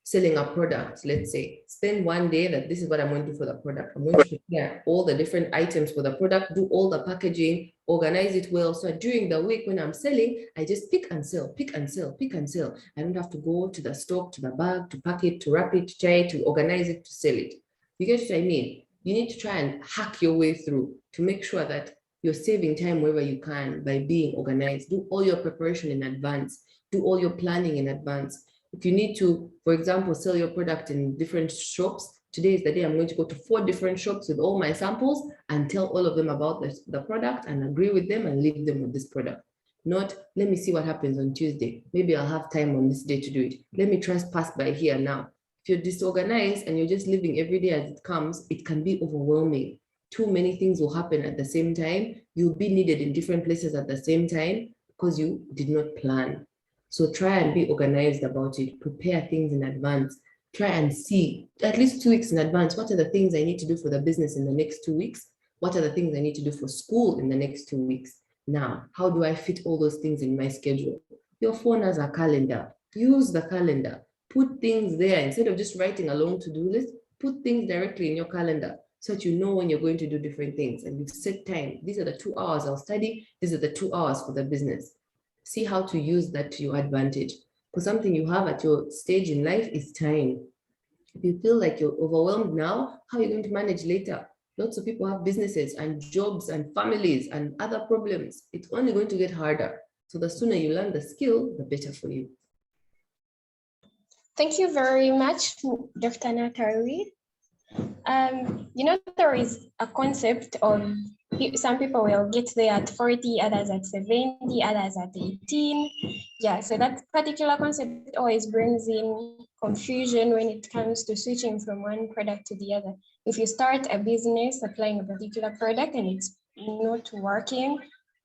selling a product, let's say, spend one day that this is what I'm going to do for the product. I'm going to prepare all the different items for the product, do all the packaging, organize it well. So during the week when I'm selling, I just pick and sell, pick and sell, pick and sell. I don't have to go to the stock, to the bag, to pack it, to wrap it, to try to organize it, to sell it. You get what I mean? You need to try and hack your way through to make sure that you're saving time wherever you can by being organized. Do all your preparation in advance. Do all your planning in advance. If you need to, for example, sell your product in different shops, today is the day I'm going to go to 4 different shops with all my samples and tell all of them about the product and agree with them and leave them with this product. Not, let me see what happens on Tuesday. Maybe I'll have time on this day to do it. Let me pass by here now. If you're disorganized and you're just living every day as it comes, it can be overwhelming. Too many things will happen at the same time. You'll be needed in different places at the same time because you did not plan. So try and be organized about it. Prepare things in advance. Try and see at least 2 weeks in advance. What are the things I need to do for the business in the next 2 weeks? What are the things I need to do for school in the next 2 weeks? Now, how do I fit all those things in my schedule? Your phone has a calendar. Use the calendar. Put things there instead of just writing a long to-do list. Put things directly in your calendar so that you know when you're going to do different things and you've set time. These are the 2 hours I'll study. These are the 2 hours for the business. See how to use that to your advantage. Because something you have at your stage in life is time. If you feel like you're overwhelmed now, how are you going to manage later? Lots of people have businesses and jobs and families and other problems. It's only going to get harder. So the sooner you learn the skill, the better for you. Thank you very much, Dr. Natalie. There is a concept of some people will get there at 40, others at 70, others at 18. Yeah, so that particular concept always brings in confusion when it comes to switching from one product to the other. If you start a business applying a particular product and it's not working,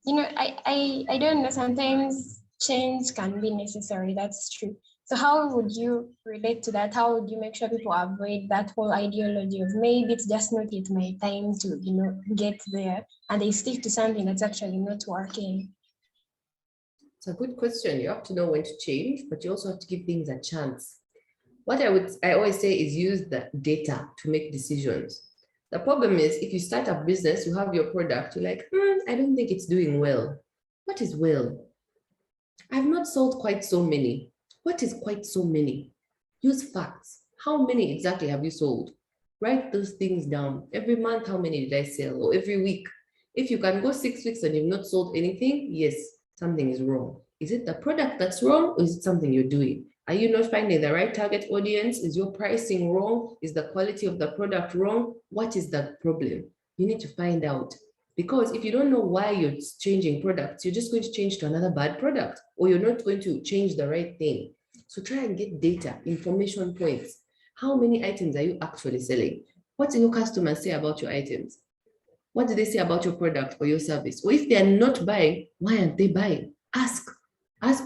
I don't know, sometimes change can be necessary, that's true. So how would you relate to that? How would you make sure people avoid that whole ideology of maybe it's just not yet my time to, get there, and they stick to something that's actually not working? It's a good question. You have to know when to change, but you also have to give things a chance. What I always say is use the data to make decisions. The problem is if you start a business, you have your product, you're like, I don't think it's doing well. What is well? I've not sold quite so many. What is quite so many? Use facts. How many exactly have you sold? Write those things down. Every month, how many did I sell? Or every week. If you can go 6 weeks and you've not sold anything, yes, something is wrong. Is it the product that's wrong, or is it something you're doing? Are you not finding the right target audience? Is your pricing wrong? Is the quality of the product wrong? What is the problem? You need to find out. Because if you don't know why you're changing products, you're just going to change to another bad product, or you're not going to change the right thing. So try and get data, information points. How many items are you actually selling? What do your customers say about your items? What do they say about your product or your service? Or if they are not buying, why aren't they buying? Ask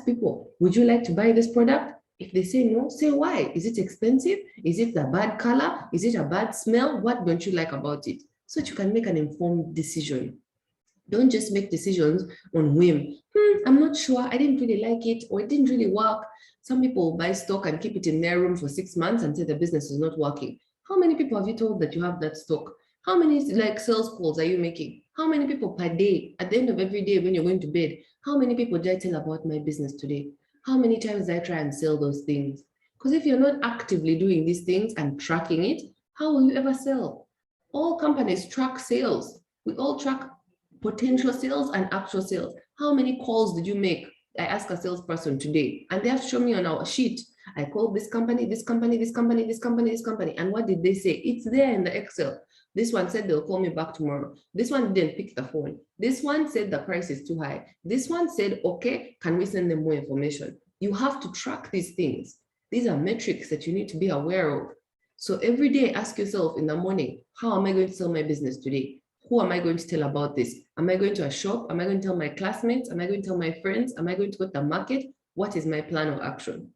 people, would you like to buy this product? If they say no, say why. Is it expensive? Is it a bad color? Is it a bad smell? What don't you like about it? So that you can make an informed decision. Don't just make decisions on whim. I'm not sure, I didn't really like it, or it didn't really work. Some people buy stock and keep it in their room for 6 months and say the business is not working. How many people have you told that you have that stock? How many sales calls are you making? How many people per day, at the end of every day when you're going to bed, how many people did I tell about my business today? How many times did I try and sell those things? Because if you're not actively doing these things and tracking it, how will you ever sell? All companies track sales. We all track potential sales and actual sales. How many calls did you make? I asked a salesperson today, and they have to show me on our sheet. I called this company, this company, this company, this company, this company. And what did they say? It's there in the Excel. This one said they'll call me back tomorrow. This one didn't pick the phone. This one said the price is too high. This one said, okay, can we send them more information? You have to track these things. These are metrics that you need to be aware of. So every day, ask yourself in the morning, how am I going to sell my business today? Who am I going to tell about this? Am I going to a shop? Am I going to tell my classmates? Am I going to tell my friends? Am I going to go to the market? What is my plan of action?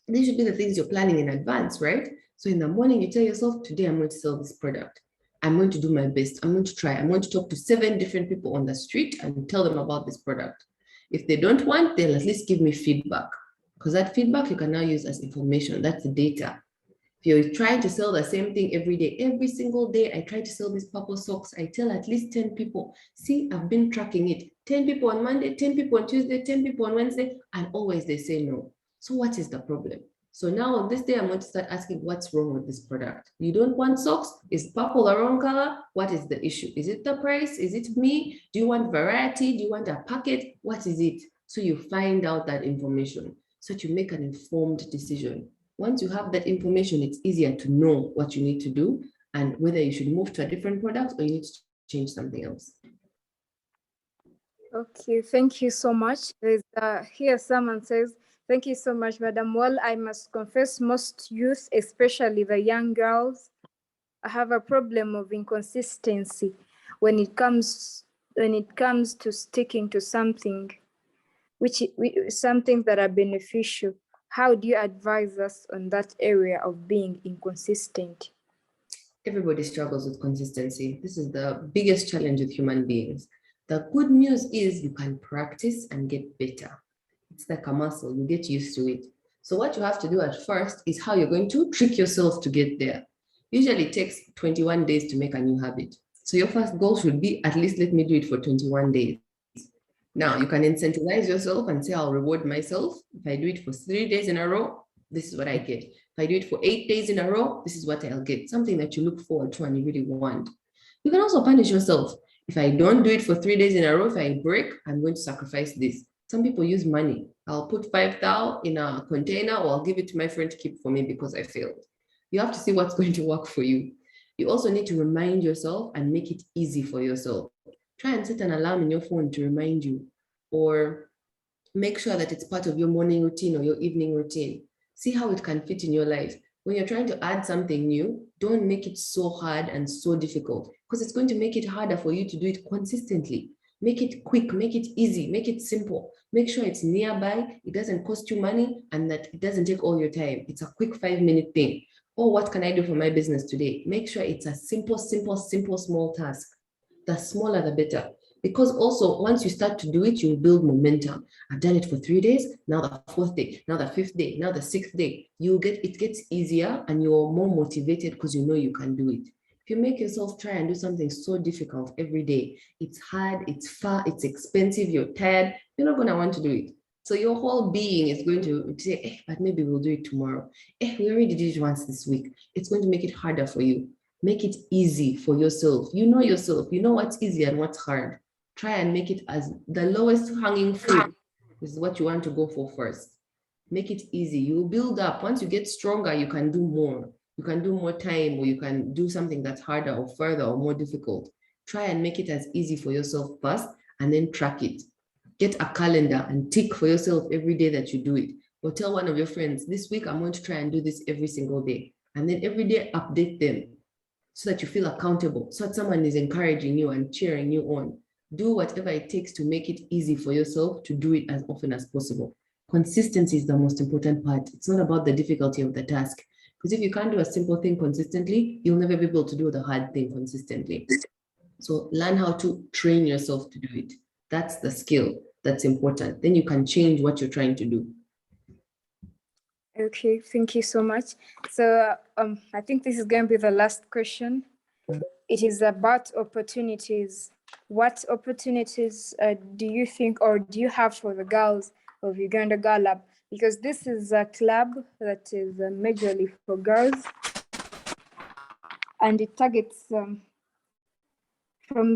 These should be the things you're planning in advance, right? So in the morning, you tell yourself, today I'm going to sell this product. I'm going to do my best. I'm going to try. I'm going to talk to 7 different people on the street and tell them about this product. If they don't want, they'll at least give me feedback, because that feedback you can now use as information. That's the data. If you're trying to sell the same thing every day, every single day, I try to sell these purple socks. I tell at least 10 people, see, I've been tracking it. 10 people on Monday, 10 people on Tuesday, 10 people on Wednesday, and always they say no. So what is the problem? So now on this day, I'm going to start asking what's wrong with this product. You don't want socks? Is purple the wrong color? What is the issue? Is it the price? Is it me? Do you want variety? Do you want a packet? What is it? So you find out that information so that you make an informed decision. Once you have that information, it's easier to know what you need to do and whether you should move to a different product or you need to change something else. Okay, thank you so much. There's here someone says, thank you so much, Madam. Well, I must confess most youth, especially the young girls, have a problem of inconsistency when it comes to sticking to something, some things that are beneficial. How do you advise us on that area of being inconsistent? Everybody struggles with consistency. This is the biggest challenge with human beings. The good news is you can practice and get better. It's like a muscle, you get used to it. So what you have to do at first is how you're going to trick yourself to get there. Usually it takes 21 days to make a new habit. So your first goal should be, at least let me do it for 21 days. Now you can incentivize yourself and say, I'll reward myself. If I do it for 3 days in a row, this is what I get. If I do it for 8 days in a row, this is what I'll get. Something that you look forward to and you really want. You can also punish yourself. If I don't do it for 3 days in a row, if I break, I'm going to sacrifice this. Some people use money. I'll put 5,000 in a container, or I'll give it to my friend to keep for me because I failed. You have to see what's going to work for you. You also need to remind yourself and make it easy for yourself. Try and set an alarm in your phone to remind you, or make sure that it's part of your morning routine or your evening routine. See how it can fit in your life. When you're trying to add something new, don't make it so hard and so difficult, because it's going to make it harder for you to do it consistently. Make it quick, make it easy, make it simple. Make sure it's nearby, it doesn't cost you money, and that it doesn't take all your time. It's a quick 5-minute thing. Oh, what can I do for my business today? Make sure it's a simple, small task. The smaller, the better. Because also, once you start to do it, you build momentum. I've done it for 3 days, now the 4th day, now the 5th day, now the 6th day. It gets easier and you're more motivated because you know you can do it. If you make yourself try and do something so difficult every day, it's hard, it's far, it's expensive, you're tired, you're not going to want to do it. So your whole being is going to say, but maybe we'll do it tomorrow. We already did it once this week. It's going to make it harder for you. Make it easy for yourself. You know yourself. You know what's easy and what's hard. Try and make it as the lowest hanging fruit is what you want to go for first. Make it easy. You will build up. Once you get stronger, you can do more. You can do more time, or you can do something that's harder or further or more difficult. Try and make it as easy for yourself first, and then track it. Get a calendar and tick for yourself every day that you do it. Or tell one of your friends, this week I'm going to try and do this every single day. And then every day update them so that you feel accountable, so that someone is encouraging you and cheering you on. Do whatever it takes to make it easy for yourself to do it as often as possible. Consistency is the most important part. It's not about the difficulty of the task. Because if you can't do a simple thing consistently, you'll never be able to do the hard thing consistently. So learn how to train yourself to do it. That's the skill that's important. Then you can change what you're trying to do. Okay, thank you so much. So I think this is going to be the last question. It is about opportunities. What opportunities do you think or do you have for the girls of Uganda Girlup? Because this is a club that is majorly for girls, and it targets from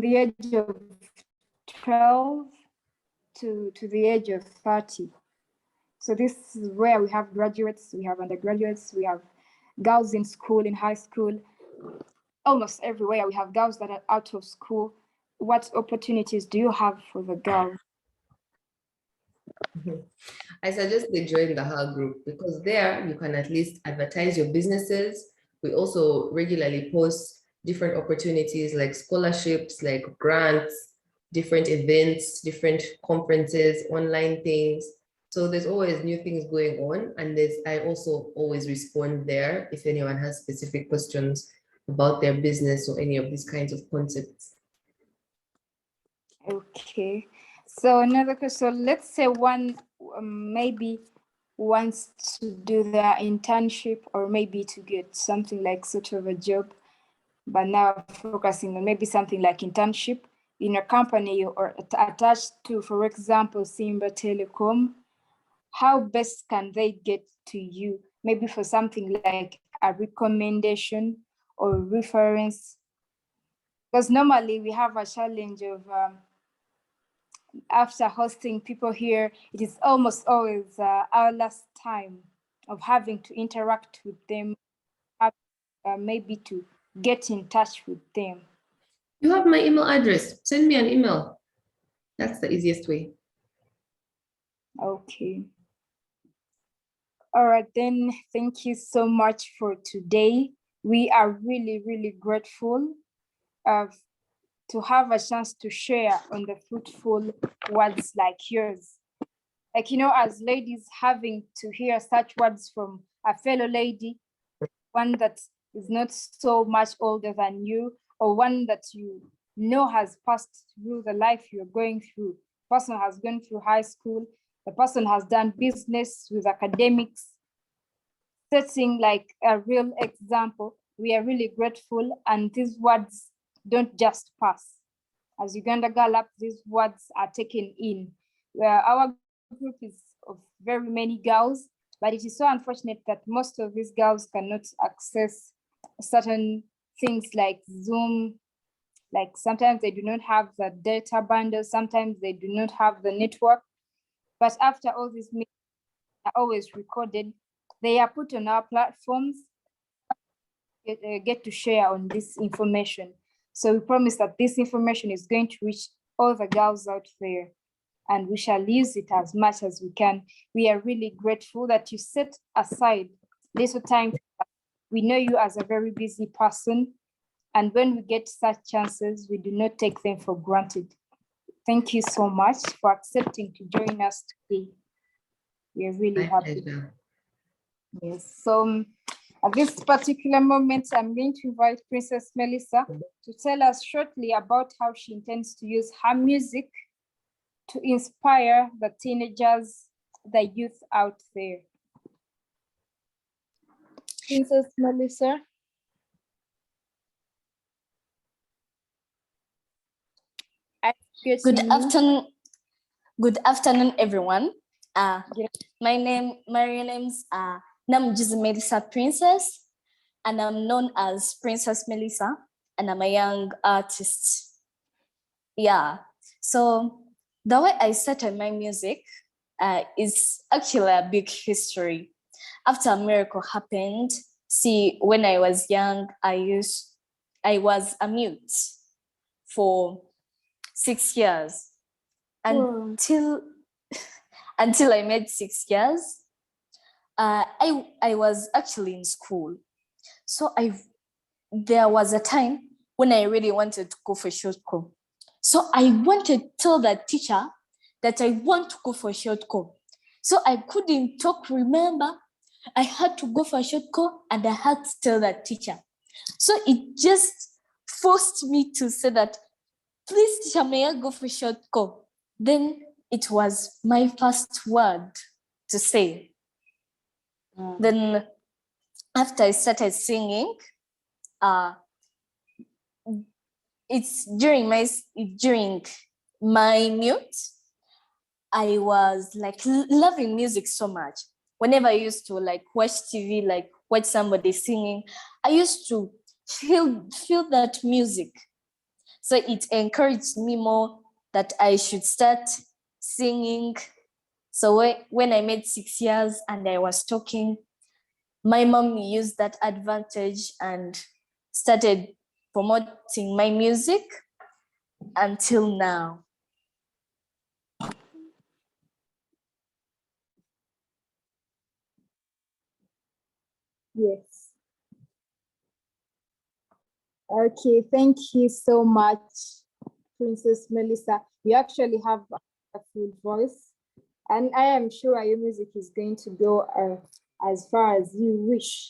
the age of 12 to the age of 30. So this is where we have graduates, we have undergraduates, we have girls in school, in high school. Almost everywhere we have girls that are out of school. What opportunities do you have for the girls? I suggest they join the HAL group, because there you can at least advertise your businesses. We also regularly post different opportunities like scholarships, like grants, different events, different conferences, online things. So there's always new things going on. And I also always respond there if anyone has specific questions about their business or any of these kinds of concepts. Okay. So another question, let's say one maybe wants to do their internship or maybe to get something like sort of a job, but now focusing on maybe something like internship in a company or attached to, for example, Simba Telecom. How best can they get to you? Maybe for something like a recommendation or reference? Because normally we have a challenge of after hosting people here, it is almost always our last time of having to interact with them, maybe to get in touch with them. You have my email address. Send me an email. That's the easiest way. Okay. All right, then thank you so much for today. We are really, really grateful to have a chance to share on the fruitful words like yours. Like, you know, as ladies, having to hear such words from a fellow lady, one that is not so much older than you, or one that you know has passed through the life you're going through. The person has gone through high school, the person has done business with academics, setting like a real example. We are really grateful, and these words don't just pass. As Uganda Girlup, these words are taken in. Our group is of very many girls, but it is so unfortunate that most of these girls cannot access certain things like Zoom. Like sometimes they do not have the data bundles, sometimes they do not have the network. But after all these meetings are always recorded, they are put on our platforms, get to share on this information. So we promise that this information is going to reach all the girls out there, and we shall use it as much as we can. We are really grateful that you set aside little time. We know you as a very busy person, and when we get such chances, we do not take them for granted. Thank you so much for accepting to join us today. We are really happy. Yes. So at this particular moment, I'm going to invite Princess Melissa to tell us shortly about how she intends to use her music to inspire the teenagers, the youth out there. Princess Melissa. Good afternoon, everyone. My name's Melissa Princess, and I'm known as Princess Melissa, and I'm a young artist. Yeah. So the way I started my music is actually a big history. After a miracle happened, see, when I was young, I was a mute for 6 years until I made 6 years. I was actually in school, so there was a time when I really wanted to go for short course. So I wanted to tell the teacher that I want to go for short course. So I couldn't talk, remember? I had to go for a short course and I had to tell the teacher. So it just forced me to say that, please, teacher, may I go for short course? Then it was my first word to say. Then after I started singing, it's during my mute, I was like loving music so much. Whenever I used to like watch TV, like watch somebody singing, I used to feel that music. So it encouraged me more that I should start singing. So when I made 6 years and I was talking, my mom used that advantage and started promoting my music until now. Yes. Okay, thank you so much, Princess Melissa. You actually have a full voice, and I am sure your music is going to go as far as you wish.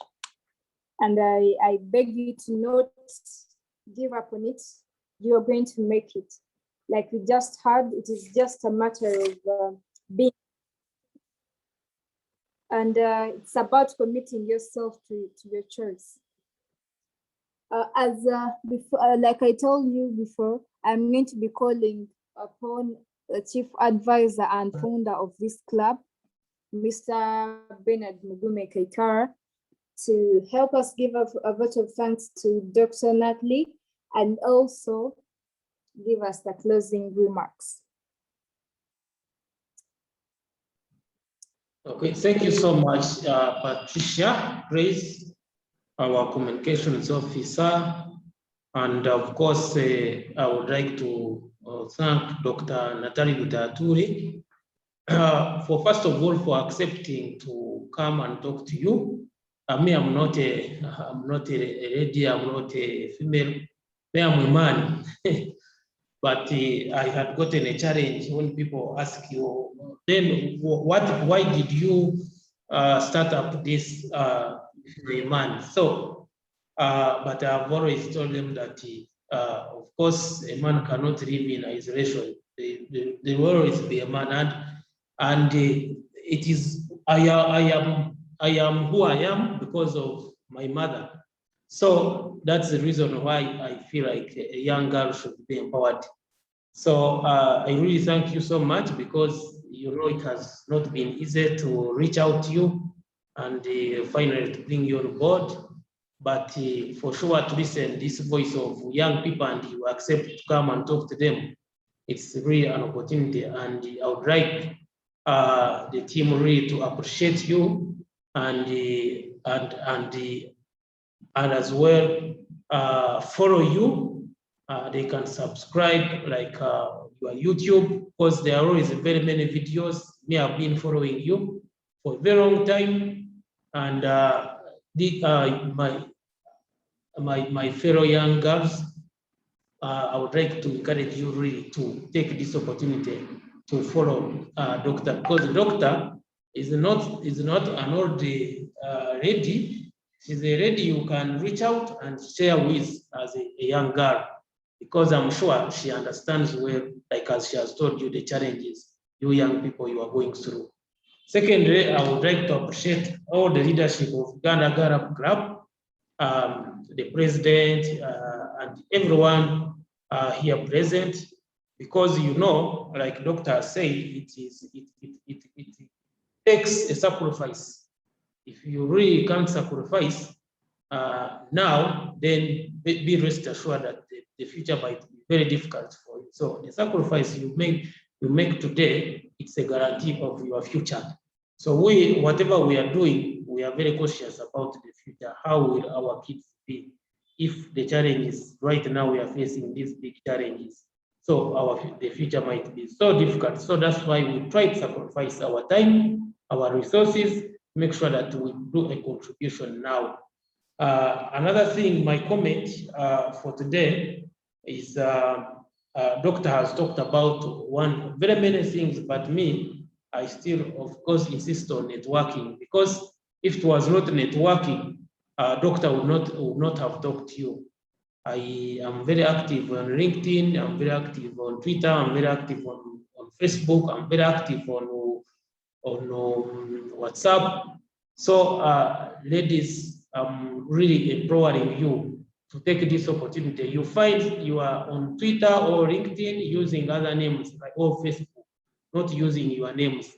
And I beg you to not give up on it. You are going to make it. Like we just heard, it is just a matter of being. And it's about committing yourself to your choice. Before, like I told you before, I'm going to be calling upon the chief advisor and founder of this club, Mr. Bernard Mugume Kaikara, to help us give a vote of thanks to Dr. Natalie and also give us the closing remarks. Okay, thank you so much, Patricia Grace, our communications officer. And of course, I would like to thank Dr. Natalie Bitature for, first of all, for accepting to come and talk to you. Me, I'm not a lady, I'm not a female, I'm a man. But I had gotten a challenge when people ask you, then why did you start up this man? So, but I've always told them that, of course, a man cannot live in isolation. There will always be a man, and it is I am who I am because of my mother. So that's the reason why I feel like a young girl should be empowered. So I really thank you so much, because you know it has not been easy to reach out to you and finally to bring you on board. But for sure, to listen this voice of young people and you accept to come and talk to them, it's really an opportunity. And I would like the team really to appreciate you and as well follow you. They can subscribe like your YouTube, because there are always very many videos. Me, I've been following you for a very long time, and my fellow young girls, I would like to encourage you really to take this opportunity to follow doctor, because the doctor is not an old lady. She's a lady you can reach out and share with as a young girl, because I'm sure she understands well, like as she has told you, the challenges you young people you are going through. Secondly, I would like to appreciate all the leadership of Uganda Girlup Club, the president and everyone here present, because you know, like Dr. said, it takes a sacrifice. If you really can't sacrifice now, then be rest assured that the future might be very difficult for you. So the sacrifice you make today, it's a guarantee of your future. So whatever we are doing, we are very cautious about the future. How will our kids be if the challenges right now we are facing these big challenges? So the future might be so difficult. So that's why we try to sacrifice our time, our resources, make sure that we do a contribution now. Another thing, my comment for today is doctor has talked about very many things, but me, I still, of course, insist on networking, because if it was not networking, doctor would not have talked to you. I am very active on LinkedIn, I'm very active on Twitter, I'm very active on Facebook, I'm very active on WhatsApp. So ladies, I'm really empowering you to take this opportunity. You find you are on Twitter or LinkedIn using other names or Facebook, not using your names,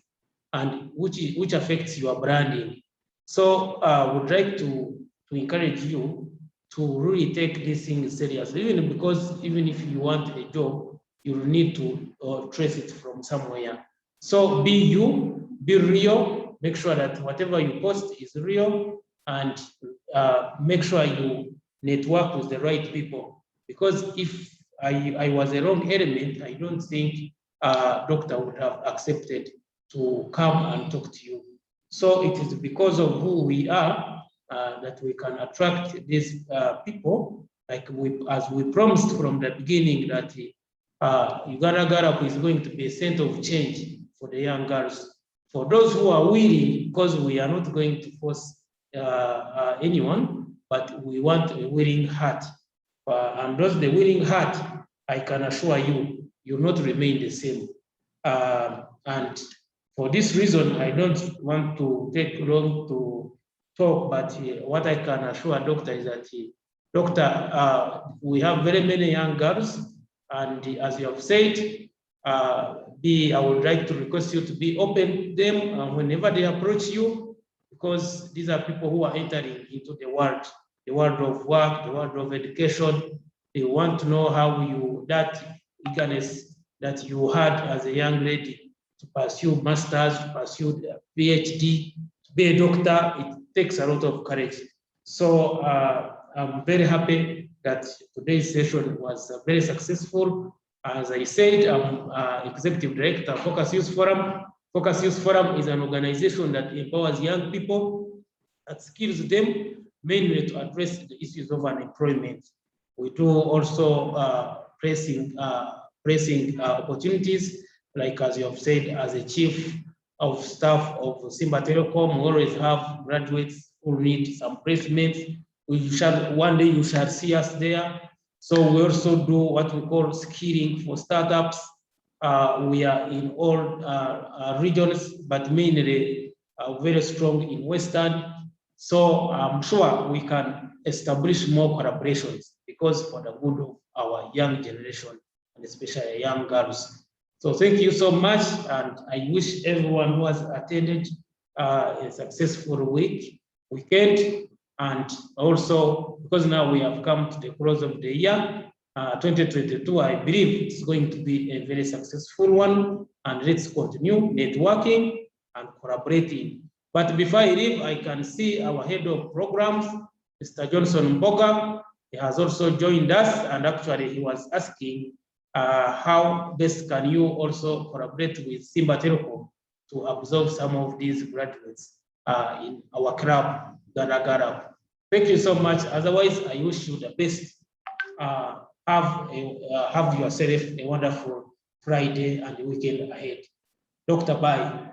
and which affects your branding. So I would like to encourage you to really take this thing seriously, even if you want a job, you need to trace it from somewhere. So be you, be real, make sure that whatever you post is real, and make sure you network with the right people. Because if I was a wrong element, I don't think doctor would have accepted to come and talk to you. So it is because of who we are that we can attract these people, as we promised from the beginning, that Uganda Girlup is going to be a center of change for the young girls. For those who are willing, because we are not going to force anyone, but we want a willing heart. And those the willing heart, I can assure you, you'll not remain the same. And for this reason, I don't want to take long to talk, but what I can assure doctor is that doctor, we have very many young girls, and as you have said, I would like to request you to be open to them whenever they approach you, because these are people who are entering into the world of work, the world of education. They want to know how that eagerness that you had as a young lady to pursue masters, to pursue a PhD, to be a doctor. It takes a lot of courage. So I'm very happy that today's session was very successful. As I said, I'm Executive Director of Focus Youth Forum. Focus Youth Forum is an organization that empowers young people, that skills them mainly to address the issues of unemployment. We do also pressing opportunities, like as you have said, as a chief of staff of Simba Telecom, we always have graduates who need some placements. One day you shall see us there. So we also do what we call skilling for startups. We are in all regions, but mainly very strong in Western. So I'm sure we can establish more collaborations, because for the good of our young generation, and especially young girls. So thank you so much, and I wish everyone who has attended a successful weekend. And also, because now we have come to the close of the year, 2022, I believe it's going to be a very successful one, and let's continue networking and collaborating. But before I leave, I can see our head of programs, Mr. Johnson Mboga. He has also joined us, and actually he was asking how best can you also collaborate with Simba Telecom to absorb some of these graduates in our club, Uganda Girlup. Thank you so much. Otherwise, I wish you the best. have yourself a wonderful Friday and weekend ahead. Dr. Bai.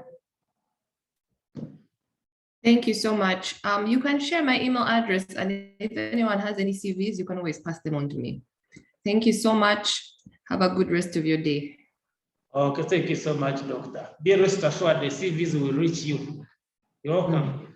Thank you so much. You can share my email address, and if anyone has any CVs, you can always pass them on to me. Thank you so much. Have a good rest of your day. Okay, thank you so much, Doctor. Be rest assured the CVs will reach you. You're welcome.